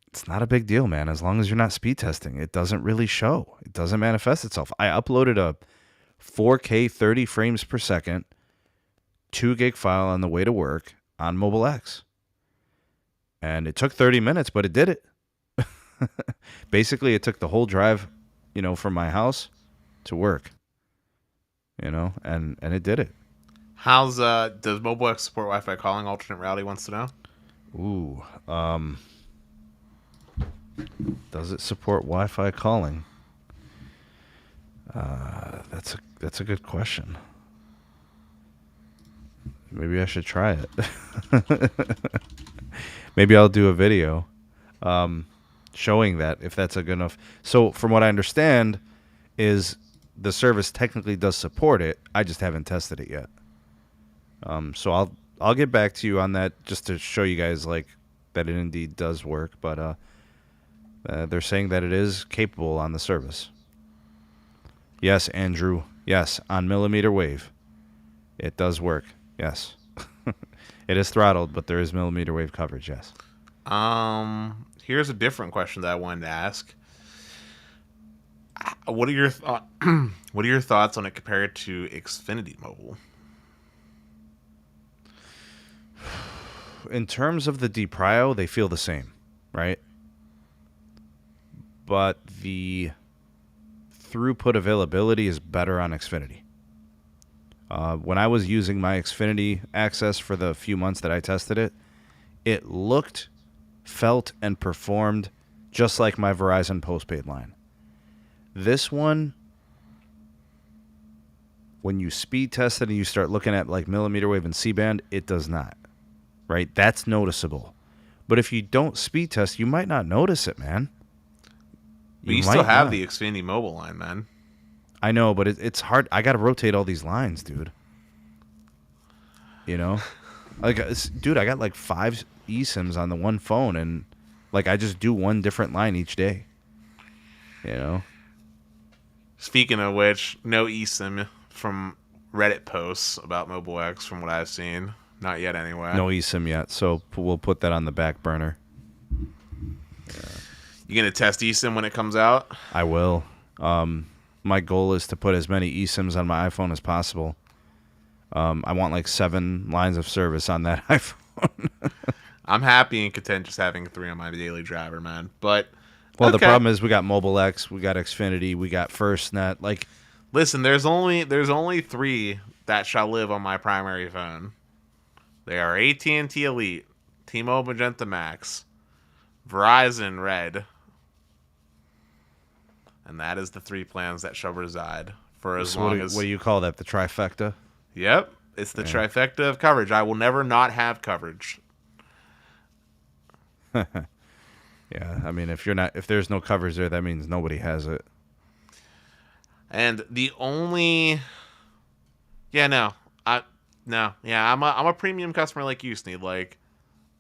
it's not a big deal, man. As long as you're not speed testing, it doesn't really show. It doesn't manifest itself. I uploaded a 4K 30 frames per second 2 gig file on the way to work on Mobile X. And it took 30 minutes, but it did it. Basically, it took the whole drive, you know, from my house to work. You know, and it did it. How's does Mobile X support Wi-Fi calling? Alternate reality wants to know. Ooh, does it support Wi-Fi calling? That's a good question. Maybe I should try it. Maybe I'll do a video showing that, if that's a good enough. So from what I understand is the service technically does support it. I just haven't tested it yet. So I'll get back to you on that just to show you guys like that it indeed does work. But they're saying that it is capable on the service. Yes, Andrew. Yes, on millimeter wave. It does work. Yes. It is throttled, but there is millimeter wave coverage, yes. Here's a different question that I wanted to ask. What are your thoughts on it compared to Xfinity Mobile? In terms of the deprio, they feel the same, right? But the throughput availability is better on Xfinity. When I was using my Xfinity access for the few months that I tested it, it looked, felt, and performed just like my Verizon postpaid line. This one, when you speed test it and you start looking at like millimeter wave and C-band, it does not. Right? That's noticeable. But if you don't speed test, you might not notice it, man. But you still have the Xfinity Mobile line, man. I know, but it's hard. I got to rotate all these lines, dude. You know? Like, dude, I got like 5 eSIMs on the one phone, and like I just do one different line each day. You know? Speaking of which, no eSIM from Reddit posts about Mobile X from what I've seen. Not yet, anyway. No eSIM yet, so we'll put that on the back burner. Yeah. You gonna test eSIM when it comes out? I will. My goal is to put as many eSIMs on my iPhone as possible. I want like 7 lines of service on that iPhone. I'm happy and content just having 3 on my daily driver, man. But well, okay. The problem is we got Mobile X, we got Xfinity, we got FirstNet. Like, listen, there's only 3 that shall live on my primary phone. They are AT&T Elite, T-Mobile Magenta MAX, Verizon Red, and that is the 3 plans that shall reside for as long as... What do you call that, the trifecta? Yep, it's the trifecta of coverage. I will never not have coverage. Yeah, I mean, if there's no coverage there, that means nobody has it. And the only... I'm a premium customer like you, Sneed. Like,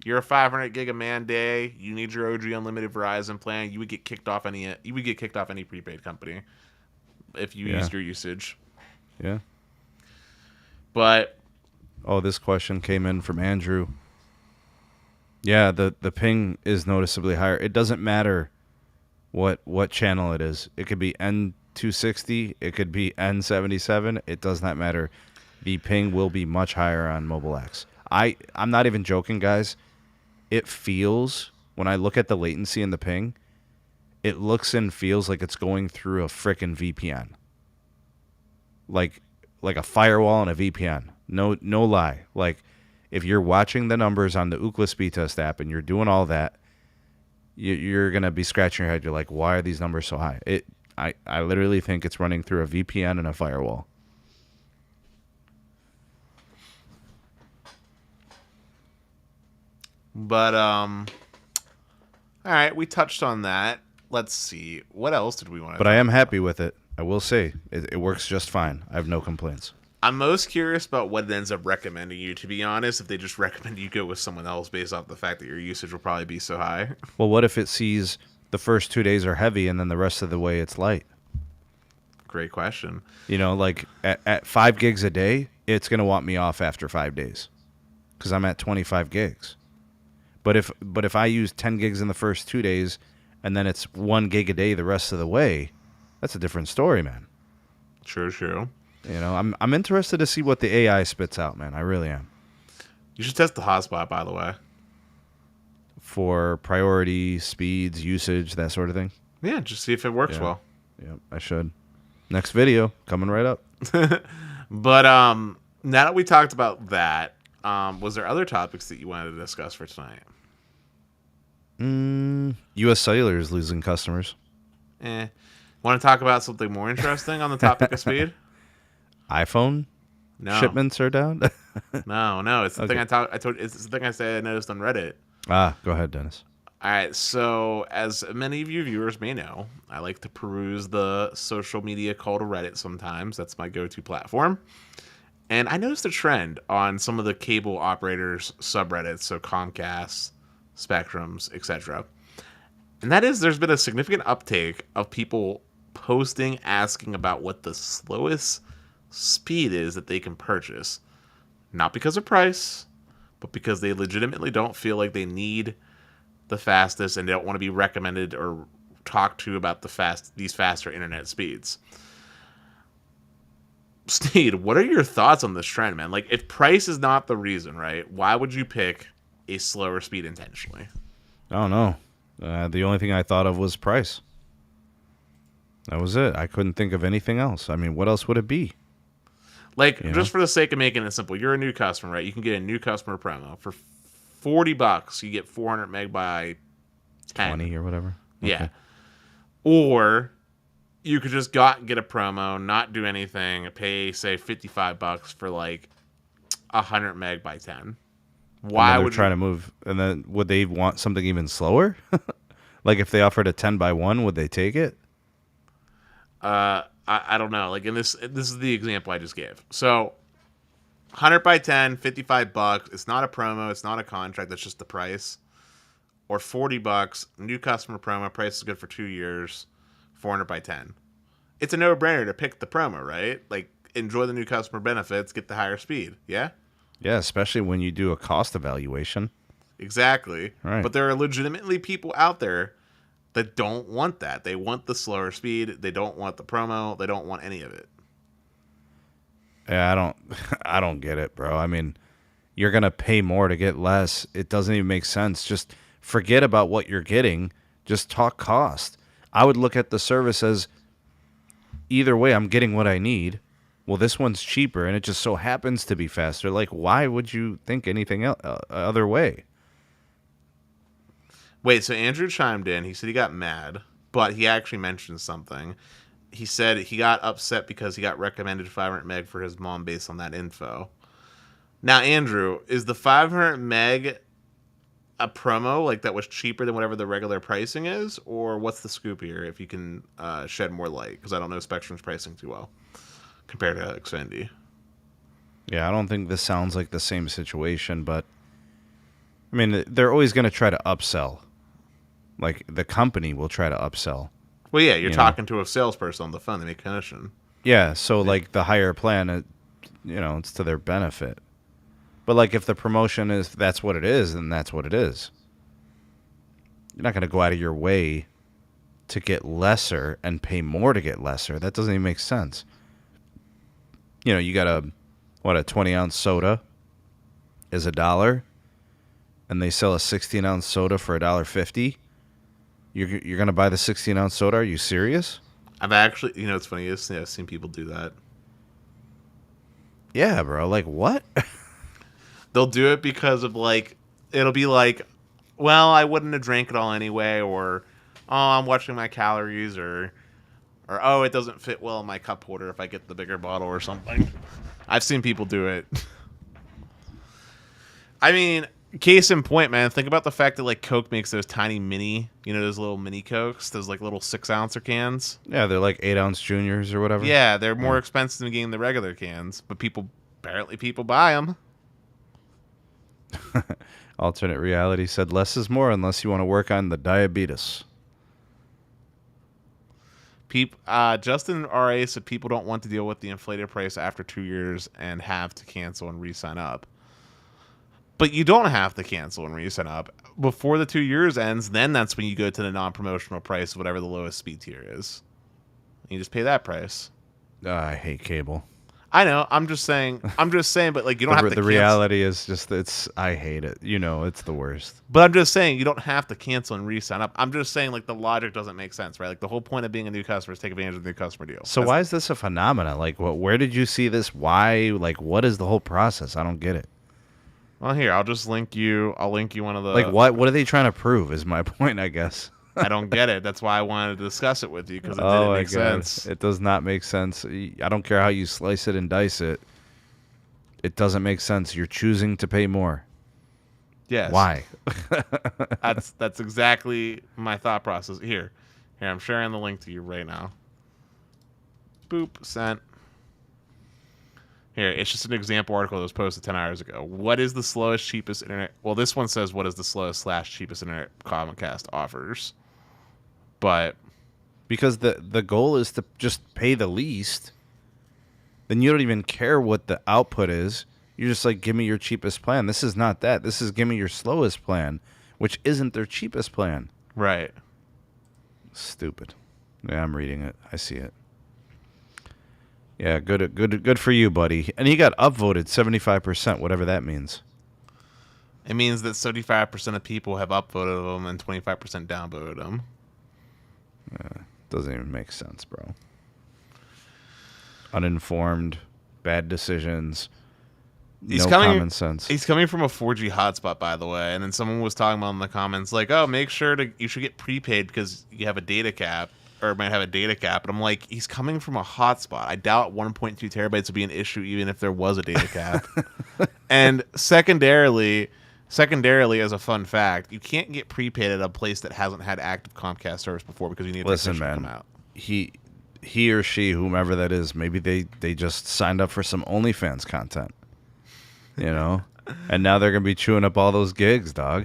you're a 500 gig a man day. You need your OG unlimited Verizon plan. You would get kicked off any prepaid company if you used your usage. Yeah. But this question came in from Andrew. Yeah, the ping is noticeably higher. It doesn't matter what channel it is. It could be N260. It could be N77. It does not matter. The ping will be much higher on Mobile X. I'm not even joking, guys. It feels, when I look at the latency and the ping, it looks and feels like it's going through a frickin' VPN. Like a firewall and a VPN. No lie. Like, if you're watching the numbers on the Ookla speed test app and you're doing all that, you're going to be scratching your head. You're like, why are these numbers so high? I literally think it's running through a VPN and a firewall. But, all right, we touched on that. Let's see. What else did we want to But I am happy with it. I will say, it works just fine. I have no complaints. I'm most curious about what it ends up recommending you, to be honest, if they just recommend you go with someone else based off the fact that your usage will probably be so high. Well, what if it sees the first 2 days are heavy and then the rest of the way it's light? Great question. You know, like at 5 gigs a day, it's going to want me off after 5 days because I'm at 25 gigs. But if I use 10 gigs in the first 2 days and then it's 1 gig a day the rest of the way, that's a different story, man. True. You know, I'm interested to see what the AI spits out, man. I really am. You should test the hotspot, by the way. For priority, speeds, usage, that sort of thing. Yeah, just see if it works well. Yep, I should. Next video coming right up. But now that we talked about that, was there other topics that you wanted to discuss for tonight? U.S. Cellular is losing customers. Want to talk about something more interesting on the topic of speed? iPhone shipments are down. No. It's the thing it's the thing I said I noticed on Reddit. Go ahead, Dennis. All right. So, as many of you viewers may know, I like to peruse the social media called Reddit sometimes. That's my go-to platform. And I noticed a trend on some of the cable operators subreddits, so Comcast, Spectrums, etc. And that is, there's been a significant uptake of people posting asking about what the slowest speed is that they can purchase. Not because of price, but because they legitimately don't feel like they need the fastest and they don't want to be recommended or talked to about these faster internet speeds. Sneed, what are your thoughts on this trend, man? Like, if price is not the reason, right, why would you pick a slower speed intentionally? I don't know. The only thing I thought of was price. That was it. I couldn't think of anything else. I mean, what else would it be? Like, just for the sake of making it simple, you're a new customer, right? You can get a new customer promo. For $40, you get 400 meg by 10. 20 or whatever. Yeah. Okay. Or you could just get a promo, not do anything, pay, say, $55 for, like, 100 meg by 10. Why would trying to move? And then would they want something even slower? Like, if they offered a 10 by 1, would they take it? I don't know. Like, in this is the example I just gave. So, 100 by 10, $55. It's not a promo. It's not a contract. That's just the price. Or $40, new customer promo. Price is good for 2 years. 400 by 10. It's a no-brainer to pick the promo, right? Like, enjoy the new customer benefits, get the higher speed. Yeah? Yeah, especially when you do a cost evaluation. Exactly. Right. But there are legitimately people out there that don't want that. They want the slower speed. They don't want the promo. They don't want any of it. Yeah, I don't get it, bro. I mean, you're going to pay more to get less. It doesn't even make sense. Just forget about what you're getting. Just talk cost. I would look at the service as either way, I'm getting what I need. Well, this one's cheaper, and it just so happens to be faster. Like, why would you think anything else, other way? Wait, so Andrew chimed in. He said he got mad, but he actually mentioned something. He said he got upset because he got recommended 500 meg for his mom based on that info. Now, Andrew, is the 500 meg a promo, like that was cheaper than whatever the regular pricing is? Or what's the scoop here, if you can shed more light? Because I don't know Spectrum's pricing too well compared to Xfinity. Yeah, I don't think this sounds like the same situation, but I mean, they're always going to try to upsell. Like, the company will try to upsell. Well, yeah, you're talking to a salesperson on the phone. They make commission. Yeah, so, like, the higher plan, it's to their benefit. But, like, if the promotion is, that's what it is, then that's what it is. You're not going to go out of your way to get lesser and pay more to get lesser. That doesn't even make sense. You got a 20-ounce soda is $1, and they sell a 16-ounce soda for $1.50. You're gonna buy the 16-ounce soda? Are you serious? I've actually, it's funny. I've seen people do that. Yeah, bro. Like what? They'll do it because of it'll be like, well, I wouldn't have drank it all anyway, or oh, I'm watching my calories, or oh, it doesn't fit well in my cup holder if I get the bigger bottle or something. I've seen people do it. I mean, case in point, man. Think about the fact that Coke makes those tiny mini, those little mini Cokes, those little 6-ouncer cans. Yeah, they're like 8-ounce juniors or whatever. Yeah, they're more expensive than getting the regular cans, but people buy them. Alternate reality said less is more unless you want to work on the diabetes. Justin RA said people don't want to deal with the inflated price after 2 years and have to cancel and re-sign up. But you don't have to cancel and re-sign up. Before the 2 years ends, then that's when you go to the non-promotional price of whatever the lowest speed tier is. You just pay that price. I hate cable. I know. I'm just saying. But you don't have to. The reality is just I hate it. It's the worst. But I'm just saying you don't have to cancel and re-sign up. I'm just saying the logic doesn't make sense, right? The whole point of being a new customer is take advantage of the new customer deal. So why is this a phenomenon? Where did you see this? Why? What is the whole process? I don't get it. Well, here I'll just link you. I'll link you one of the. What are they trying to prove? Is my point, I guess. I don't get it. That's why I wanted to discuss it with you, because it didn't make sense. It does not make sense. I don't care how you slice it and dice it. It doesn't make sense. You're choosing to pay more. Yes. Why? That's exactly my thought process. Here, I'm sharing the link to you right now. Boop, sent. Here, it's just an example article that was posted 10 hours ago. What is the slowest, cheapest internet? Well, this one says what is the slowest / cheapest internet Comcast offers. But because the goal is to just pay the least, then you don't even care what the output is. You're just give me your cheapest plan. This is not that. This is give me your slowest plan, which isn't their cheapest plan. Right. Stupid. Yeah, I'm reading it. I see it. Yeah, good for you, buddy. And he got upvoted 75%, whatever that means. It means that 75% of people have upvoted him and 25% downvoted him. Doesn't even make sense, bro. Uninformed, bad decisions, common sense. He's coming from a 4G hotspot, by the way, and then someone was talking about in the comments, oh, make sure you should get prepaid because you have a data cap, or might have a data cap. And I'm like, he's coming from a hotspot. I doubt 1.2 terabytes would be an issue even if there was a data cap. And secondarily, as a fun fact, you can't get prepaid at a place that hasn't had active Comcast service before because you need a technician to come out. He or she, whomever that is, maybe they just signed up for some OnlyFans content, and now they're gonna be chewing up all those gigs, dog.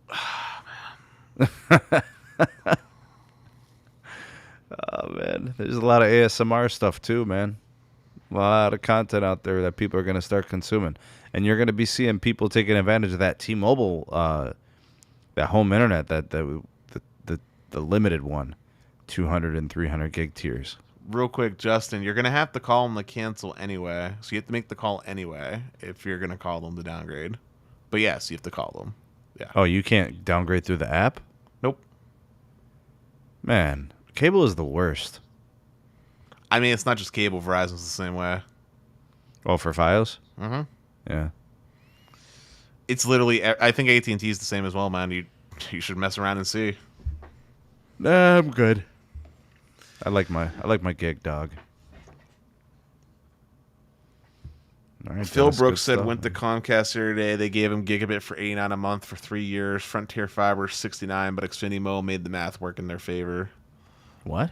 Oh man, there's a lot of ASMR stuff too, man. A lot of content out there that people are gonna start consuming. And you're going to be seeing people taking advantage of that T-Mobile, that home internet, the limited one, 200 and 300 gig tiers. Real quick, Justin, you're going to have to call them to cancel anyway. So you have to make the call anyway if you're going to call them to downgrade. But yes, you have to call them. Yeah. Oh, you can't downgrade through the app? Nope. Man, cable is the worst. I mean, it's not just cable. Verizon's the same way. Oh, for Fios? Mm-hmm. Yeah. It's literally, I think AT&T is the same as well, man. You should mess around and see. Nah, I'm good. I like my gig, dog. All right, Phil Brooks said went to Comcast the other day. They gave him gigabit for $89 a month for 3 years. Frontier Fiber $69, but Xfinity Mobile made the math work in their favor. What?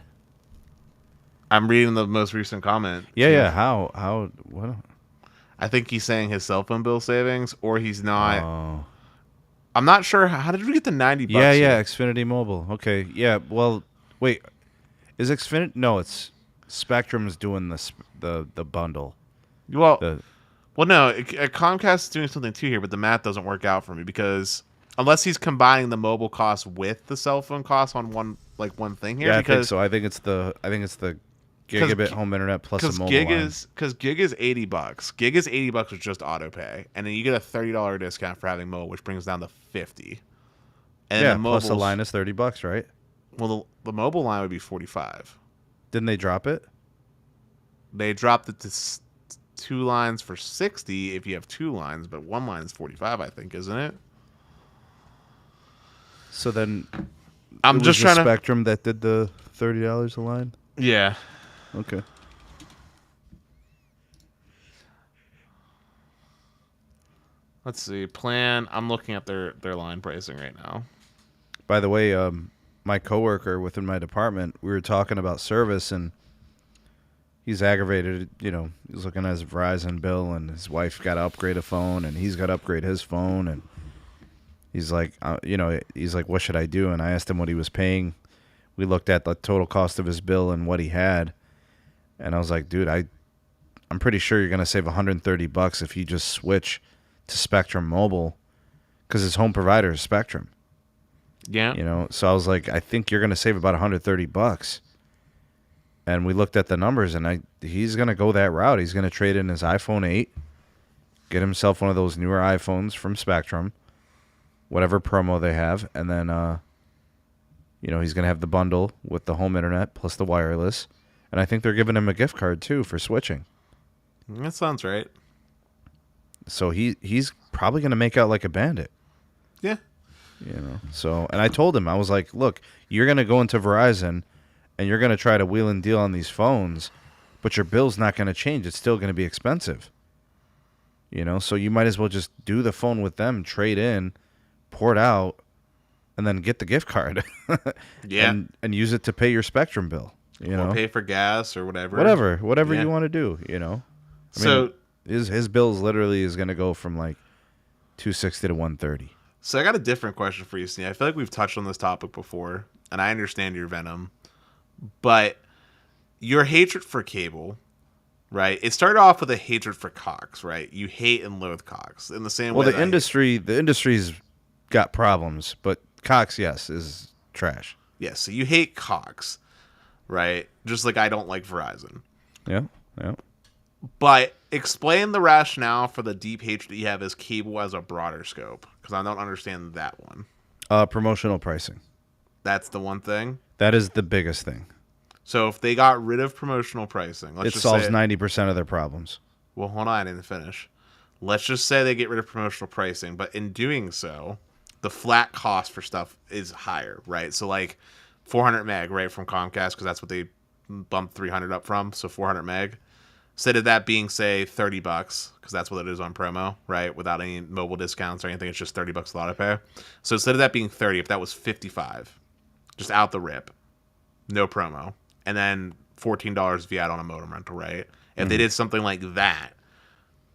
I'm reading the most recent comment. Yeah. How? What? I think he's saying his cell phone bill savings, or he's not. Oh. I'm not sure. How did we get to $90? Yeah, Xfinity Mobile. Okay, yeah. Well, wait, is Xfinity? No, it's Spectrum's doing the bundle. Well, no. Comcast is doing something too here, but the math doesn't work out for me because unless he's combining the mobile cost with the cell phone cost on one thing here. Yeah, I think so. I think it's the gigabit home internet plus a mobile line. Because gig is $80. Gig is $80 with just auto pay, and then you get a $30 discount for having mobile, which brings down to $50. And Yeah, the plus a mobiles, line is $30, right? well, the mobile line would be 45. Didn't they drop it? They dropped it to 2 lines for 60 if you have 2 lines, but 1 line is 45, I think, isn't it? So then I'm it just was trying the to. Spectrum that did the $30 a line? Yeah. Okay. Let's see. Plan. I'm looking at their line pricing right now. By the way, my coworker within my department, we were talking about service, and he's aggravated. He's looking at his Verizon bill, and his wife got to upgrade a phone, and he's got to upgrade his phone, and he's like, what should I do? And I asked him what he was paying. We looked at the total cost of his bill and what he had, and I was like, dude, I'm pretty sure you're gonna save $130 if you just switch to Spectrum Mobile, because his home provider is Spectrum. Yeah. So I was like, I think you're gonna save about $130. And we looked at the numbers, and he's gonna go that route. He's gonna trade in his iPhone 8, get himself one of those newer iPhones from Spectrum, whatever promo they have, and then he's gonna have the bundle with the home internet plus the wireless, and I think they're giving him a gift card too for switching. That sounds right. So he's probably gonna make out like a bandit. Yeah. So, and I told him, I was like, look, you're gonna go into Verizon, and you're gonna try to wheel and deal on these phones, but your bill's not gonna change. It's still gonna be expensive. So you might as well just do the phone with them, trade in, pour it out, and then get the gift card. Yeah. And use it to pay your Spectrum bill. Or pay for gas or whatever. Whatever Yeah. you want to do. So his bills literally is going to go from like $260 to $130. I got a different question for you, Sneak. I feel like we've touched on this topic before, and I understand your venom, but your hatred for cable, right? It started off with a hatred for Cox, right? You hate and loathe Cox in the same way. Well, the industry's got problems, but Cox, yes, is trash. Yes, so you hate Cox, right? Just like I don't like Verizon. Yeah. But explain the rationale for the deep hatred that you have as cable as a broader scope, because I don't understand that one. Promotional pricing. That's the one thing. That is the biggest thing. So if they got rid of promotional pricing, It solves 90% of their problems. Well, hold on, I didn't finish. Let's just say they get rid of promotional pricing, but in doing so, the flat cost for stuff is higher, right? So like 400 meg, right, from Comcast, because that's what they bumped 300 up from, so 400 meg. Instead of that being, say, $30, because that's what it is on promo, right? Without any mobile discounts or anything, it's just $30 a lot to pay. So instead of that being 30, if that was 55, just out the rip, no promo, and then $14 if you add on a modem rental, right? If they did something like that,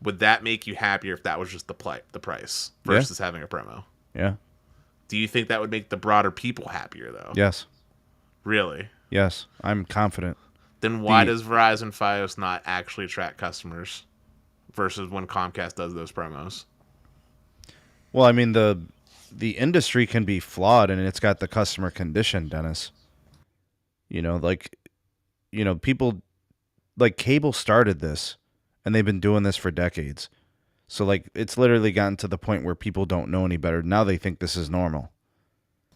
would that make you happier if that was just the price versus having a promo? Yeah. Do you think that would make the broader people happier, though? Yes. Really? Yes. I'm confident. Then why does Verizon Fios not actually track customers versus when Comcast does those promos? Well, I mean, the industry can be flawed, and it's got the customer condition, Dennis. People, like, cable started this, and they've been doing this for decades. So, like, it's literally gotten to the point where people don't know any better. Now they think this is normal.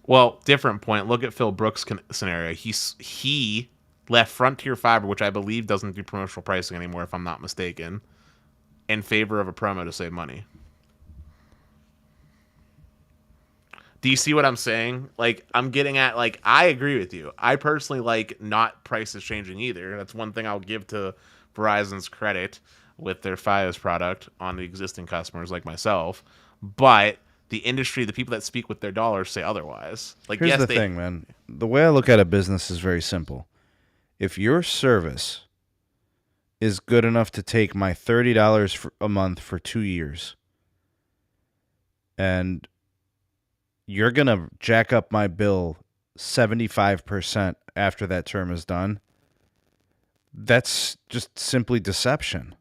Well, different point. Look at Phil Brooks' scenario. He left Frontier Fiber, which I believe doesn't do promotional pricing anymore, if I'm not mistaken, in favor of a promo to save money. Do you see what I'm saying? Like, I'm getting at, like, I agree with you. I personally like not prices changing either. That's one thing I'll give to Verizon's credit with their Fios product on the existing customers like myself. But the industry, the people that speak with their dollars say otherwise. Like, Here's yes, the thing, man. The way I look at a business is very simple. If your service is good enough to take my $30 a month for 2 years, and you're going to jack up my bill 75% after that term is done, that's just simply deception.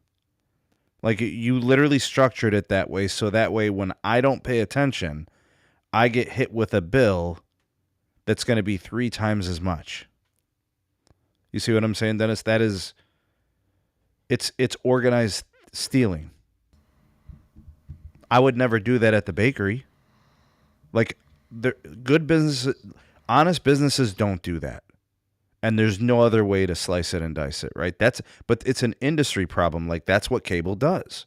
Like, you literally structured it that way, so that way when I don't pay attention, I get hit with a bill that's going to be 3 times as much. You see what I'm saying, Dennis? That is, it's organized stealing. I would never do that at the bakery. Like, good business, honest businesses don't do that. And there's no other way to slice it and dice it, right? But it's an industry problem. Like, that's what cable does.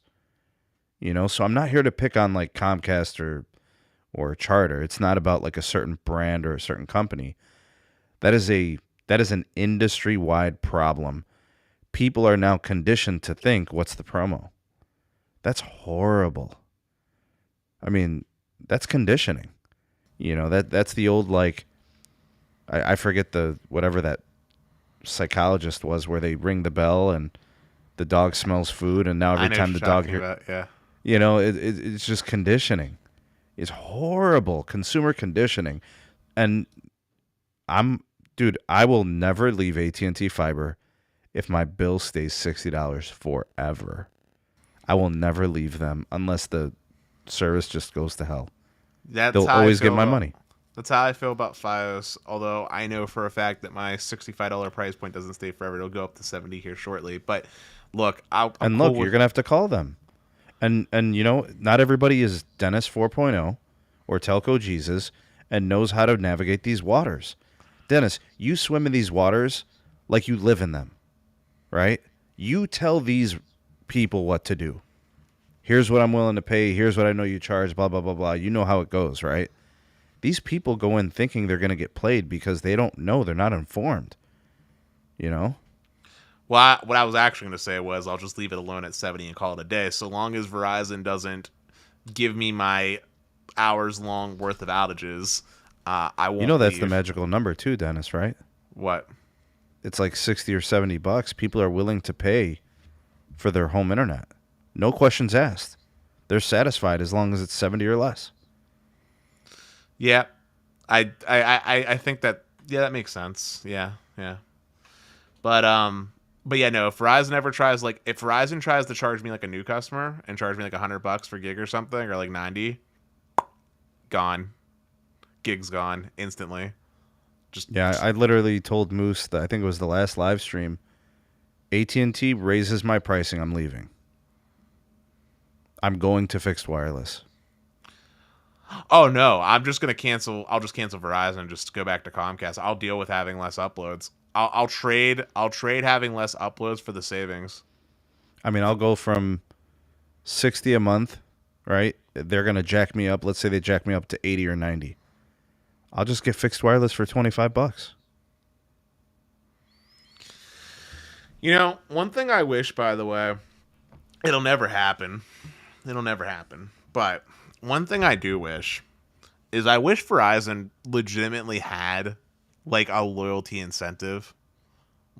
So I'm not here to pick on like Comcast or Charter. It's not about like a certain brand or a certain company. That is an industry-wide problem. People are now conditioned to think, what's the promo? That's horrible. I mean, that's conditioning. That's the old, like, I forget whatever that psychologist was, where they ring the bell and the dog smells food, and now every time the dog it's just conditioning. It's horrible consumer conditioning. And I will never leave AT&T Fiber if my bill stays $60 forever. I will never leave them unless the service just goes to hell. They'll always get my money. That's how I feel about Fios, although I know for a fact that my $65 price point doesn't stay forever. It'll go up to $70 here shortly. But look, you're going to have to call them. And not everybody is Dennis 4.0 or Telco Jesus and knows how to navigate these waters. Dennis, you swim in these waters like you live in them, right? You tell these people what to do. Here's what I'm willing to pay. Here's what I know you charge, blah, blah, blah, blah. You know how it goes, right? These people go in thinking they're going to get played because they don't know. They're not informed. Well, what I was actually going to say was I'll just leave it alone at 70 and call it a day. So long as Verizon doesn't give me my hours-long worth of outages, I won't that's leave. the magical number too, Dennis, right? What? It's like $60 or $70. People are willing to pay for their home internet. No questions asked. They're satisfied as long as it's 70 or less. Yeah, I think that that makes sense. Yeah. But yeah, no. If Verizon tries to charge me like a new customer and charge me like $100 for gig or something, or like 90, gone, gig's gone instantly. I literally told Moose that I think it was the last live stream. AT&T raises my pricing, I'm leaving. I'm going to fixed wireless. Oh no, I'm just gonna cancel. I'll just cancel Verizon and just go back to Comcast. I'll deal with having less uploads. I'll trade having less uploads for the savings. I mean, I'll go from 60 a month, right? They're gonna jack me up. Let's say they jack me up to 80 or 90. I'll just get fixed wireless for $25. One thing I wish, by the way, it'll never happen. But one thing I do wish is I wish Verizon legitimately had like a loyalty incentive.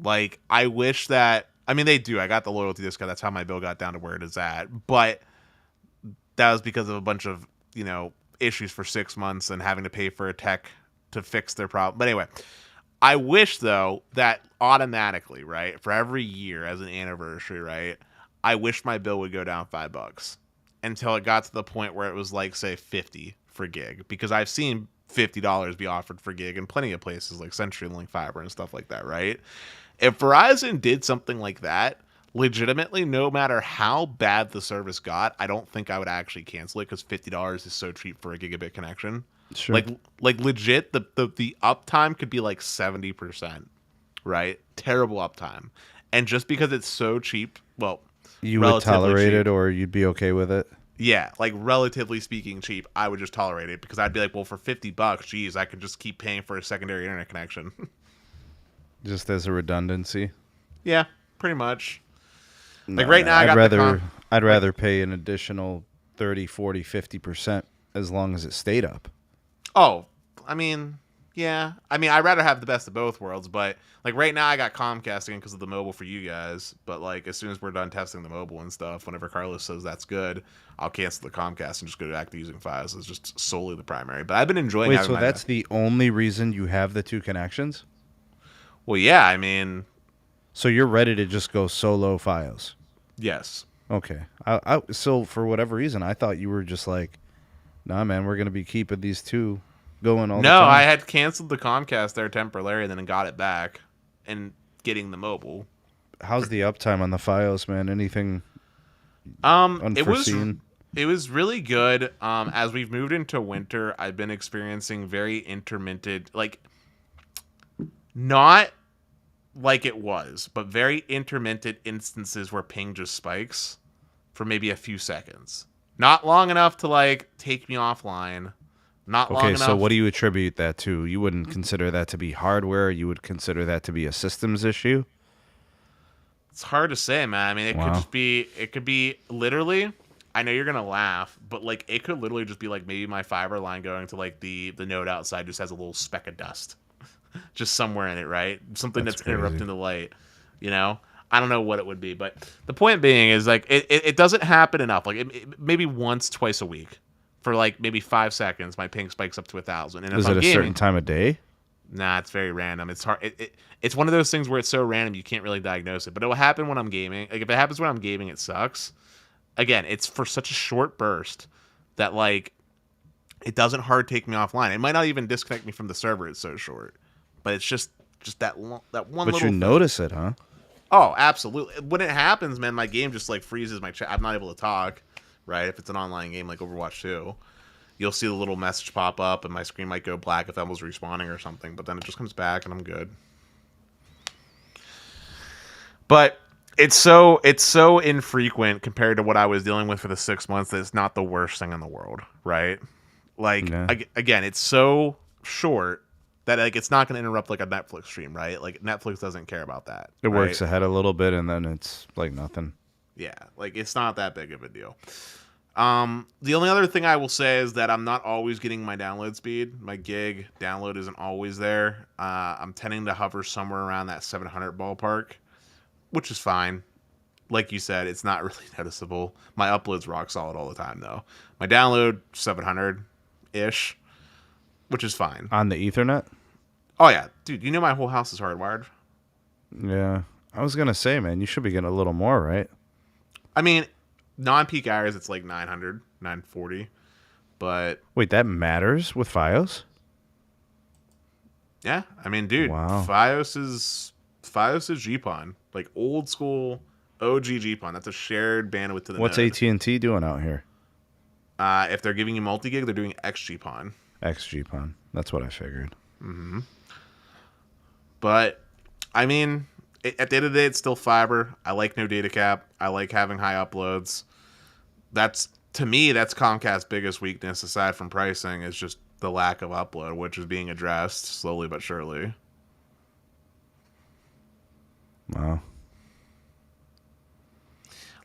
Like, I wish that, I mean, they do. I got the loyalty discount. That's how my bill got down to where it is at. But that was because of a bunch of, issues for 6 months and having to pay for a tech to fix their problem. But anyway, I wish, though, that automatically, right, for every year as an anniversary, right, I wish my bill would go down $5 until it got to the point where it was like, say, 50 for gig, because I've seen $50 be offered for gig in plenty of places like CenturyLink Fiber and stuff like that, right? If Verizon did something like that, legitimately, no matter how bad the service got, I don't think I would actually cancel it, because $50 is so cheap for a gigabit connection. Sure. Like legit, the uptime could be like 70%, right? Terrible uptime. And just because it's so cheap, well, you would tolerate it, or you'd be okay with it? Yeah, like relatively speaking cheap, I would just tolerate it, because I'd be like, well, for $50, geez, I could just keep paying for a secondary internet connection. Just as a redundancy? Yeah, pretty much. Like right now, I'd rather pay an additional 30, 40, 50% as long as it stayed up. Oh, I mean, yeah. I mean, I'd rather have the best of both worlds, but like right now I got Comcast again because of the mobile for you guys. But like as soon as we're done testing the mobile and stuff, whenever Carlos says that's good, I'll cancel the Comcast and just go back to using Fios as just solely the primary. But I've been enjoying. Wait, so that's the only reason you have the two connections? Well, yeah. I mean, so you're ready to just go solo Fios? Yes. Okay. So for whatever reason, I thought you were just like, nah, man, we're gonna be keeping these two going all the time. No, I had canceled the Comcast there temporarily, and then got it back and getting the mobile. How's the uptime on the Fios, man? Anything unforeseen? It was really good. As we've moved into winter, I've been experiencing very intermittent, like not like it was, but very intermittent instances where ping just spikes for maybe a few seconds. Not long enough to like take me offline. Not long Okay, so enough. what do you attribute that to? You wouldn't consider that to be hardware. You would consider that to be a systems issue. It's hard to say, man. I mean, it could Wow. just be. It could be literally. I know you're gonna laugh, but like it could literally just be like maybe my fiber line going to like the node outside just has a little speck of dust, just somewhere in it, right? Something That's that's crazy. interrupting the light. You know, I don't know what it would be, but the point being is like it doesn't happen enough. Like maybe once, twice a week, for like maybe 5 seconds, my ping spikes up to 1,000. And if Is it I'm a certain gaming, time of day? nah, it's very random. It's hard. It's one of those things where it's so random you can't really diagnose it. But it will happen when I'm gaming. Like if it happens when I'm gaming, it sucks. Again, it's for such a short burst that like it doesn't hard take me offline. It might not even disconnect me from the server. It's so short, but it's just that one But you little thing. notice it, huh? Oh, absolutely. When it happens, man, my game just like freezes my chat. I'm not able to talk. Right, if it's an online game like Overwatch 2, you'll see the little message pop up, and my screen might go black if that was respawning or something. But then it just comes back, and I'm good. But it's so infrequent compared to what I was dealing with for the 6 months that it's not the worst thing in the world, right? Like Yeah. again, it's so short that like it's not going to interrupt like a Netflix stream, right? Like Netflix doesn't care about that, It right? works ahead a little bit, and then it's like nothing. Yeah, like it's not that big of a deal. The only other thing I will say is that I'm not always getting my download speed. My gig download isn't always there. I'm tending to hover somewhere around that 700 ballpark, which is fine. Like you said, it's not really noticeable. My upload's rock solid all the time, though. My download 700 ish, which is fine. On the Ethernet? Oh yeah, dude, you know my whole house is hardwired. Yeah. I was gonna say, man, you should be getting a little more, right? I mean, non-peak hours it's like 900, 940, but Wait, that matters with FiOS? yeah, I mean, dude, Wow. FiOS is GPON, like old school OG GPON. That's a shared bandwidth to the What's node. AT&T doing out here? If they're giving you multi-gig, they're doing XGPON. XGPON. That's what I figured. But I mean, at the end of the day, it's still fiber. I like no data cap. I like having high uploads. That's to me, that's Comcast's biggest weakness, aside from pricing, is just the lack of upload, which is being addressed slowly but surely. Wow.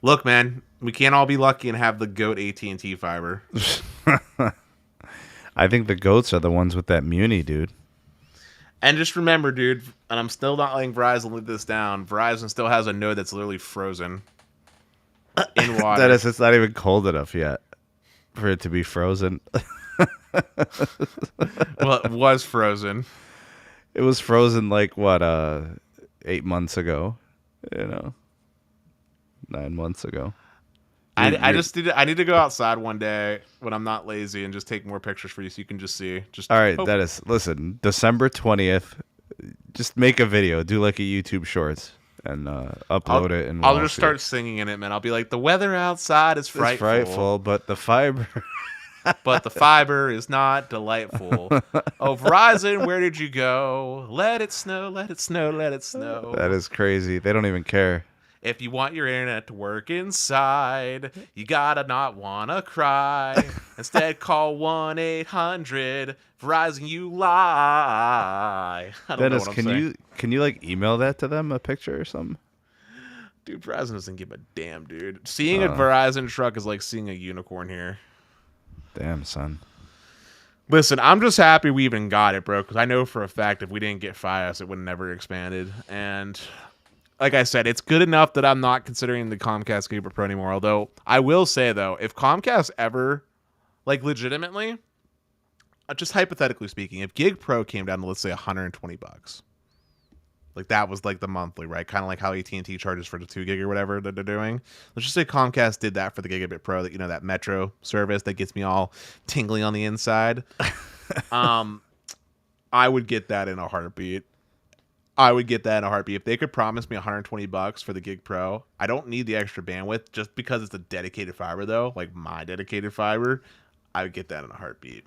Look, man, we can't all be lucky and have the goat AT&T fiber. I think the goats are the ones with that Muni, dude. And just remember, dude, and I'm still not letting Verizon leave this down. Verizon still has a node that's literally frozen in water. That is, it's not even cold enough yet for it to be frozen. Well, it was frozen. It was frozen like what, 8 months ago, 9 months ago. I need to go outside one day when I'm not lazy and just take more pictures for you so you can just see. Just All right, that is, listen, December 20th, just make a video, do like a YouTube Shorts, and upload it. And I'll we'll just see. start singing in it, man. I'll be like, the weather outside is It's frightful, frightful, but the fiber. but the fiber is not delightful. Oh, Verizon, where did you go? Let it snow, let it snow, let it snow. That is crazy. They don't even care. If you want your internet to work inside, you gotta not wanna cry. Instead, call 1-800 Verizon. You lie. I don't know Dennis, what I'm saying. can you like email that to them, a picture or something? Dude, Verizon doesn't give a damn, dude. Seeing a Verizon truck is like seeing a unicorn here. Damn, son. Listen, I'm just happy we even got it, bro, because I know for a fact if we didn't get Fios, it would have never expanded. And like I said, it's good enough that I'm not considering the Comcast Gig Pro anymore. Although I will say, though, if Comcast ever, like legitimately, just hypothetically speaking, if Gig Pro came down to, let's say, $120, like that was like the monthly, right? Kind of like how AT&T charges for the 2 gig or whatever that they're doing. Let's just say Comcast did that for the Gigabit Pro, that that Metro service that gets me all tingling on the inside. I would get that in a heartbeat. I would get that in a heartbeat. If they could promise me $120 for the Gig Pro, I don't need the extra bandwidth just because it's a dedicated fiber though, like my dedicated fiber. I would get that in a heartbeat.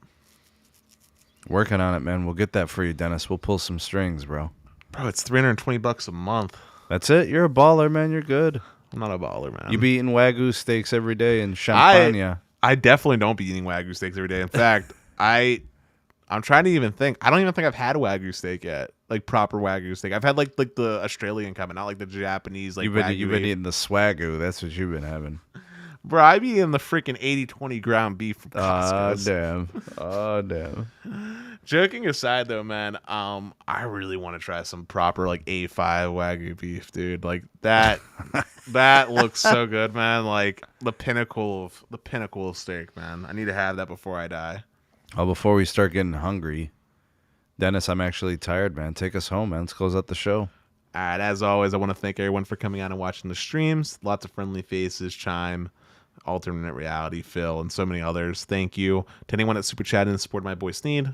Working on it, man. We'll get that for you, Dennis. We'll pull some strings, bro. Bro, it's $320 a month. That's it. You're a baller, man. You're good. I'm not a baller, man. You be eating Wagyu steaks every day in Champagne. I definitely don't be eating Wagyu steaks every day. In fact, I'm trying to even think. I don't even think I've had Wagyu steak yet, like proper Wagyu steak. I've had like the Australian kind, not like the Japanese. Like you've been eating the Swagyu. That's what you've been having. Bro, I be eating the freaking 80-20 ground beef from Costco. Oh damn. Joking aside, though, man, I really want to try some proper like A5 Wagyu beef, dude. Like that, that looks so good, man. Like the pinnacle of steak, man. I need to have that before I die. Oh, before we start getting hungry, Dennis, I'm actually tired, man. Take us home, man. Let's close out the show. All right, as always, I want to thank everyone for coming out and watching the streams. Lots of friendly faces, Chime, Alternate Reality, Phil, and so many others. Thank you to anyone that super chatted and supported my boy Sneed.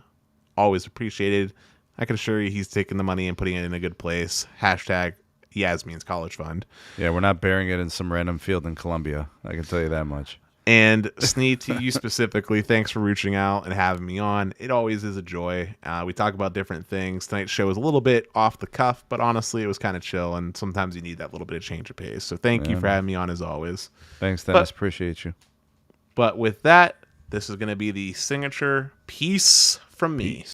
Always appreciated. I can assure you he's taking the money and putting it in a good place. Hashtag Yasmin's College Fund. Yeah, we're not burying it in some random field in Colombia. I can tell you that much. And Sneed, to you specifically, thanks for reaching out and having me on. It always is a joy. We talk about different things. Tonight's show was a little bit off the cuff, but honestly, it was kind of chill, and sometimes you need that little bit of change of pace. So thank you for having me on, as always. Thanks, Dennis. Appreciate you. But with that, this is going to be the signature piece from me.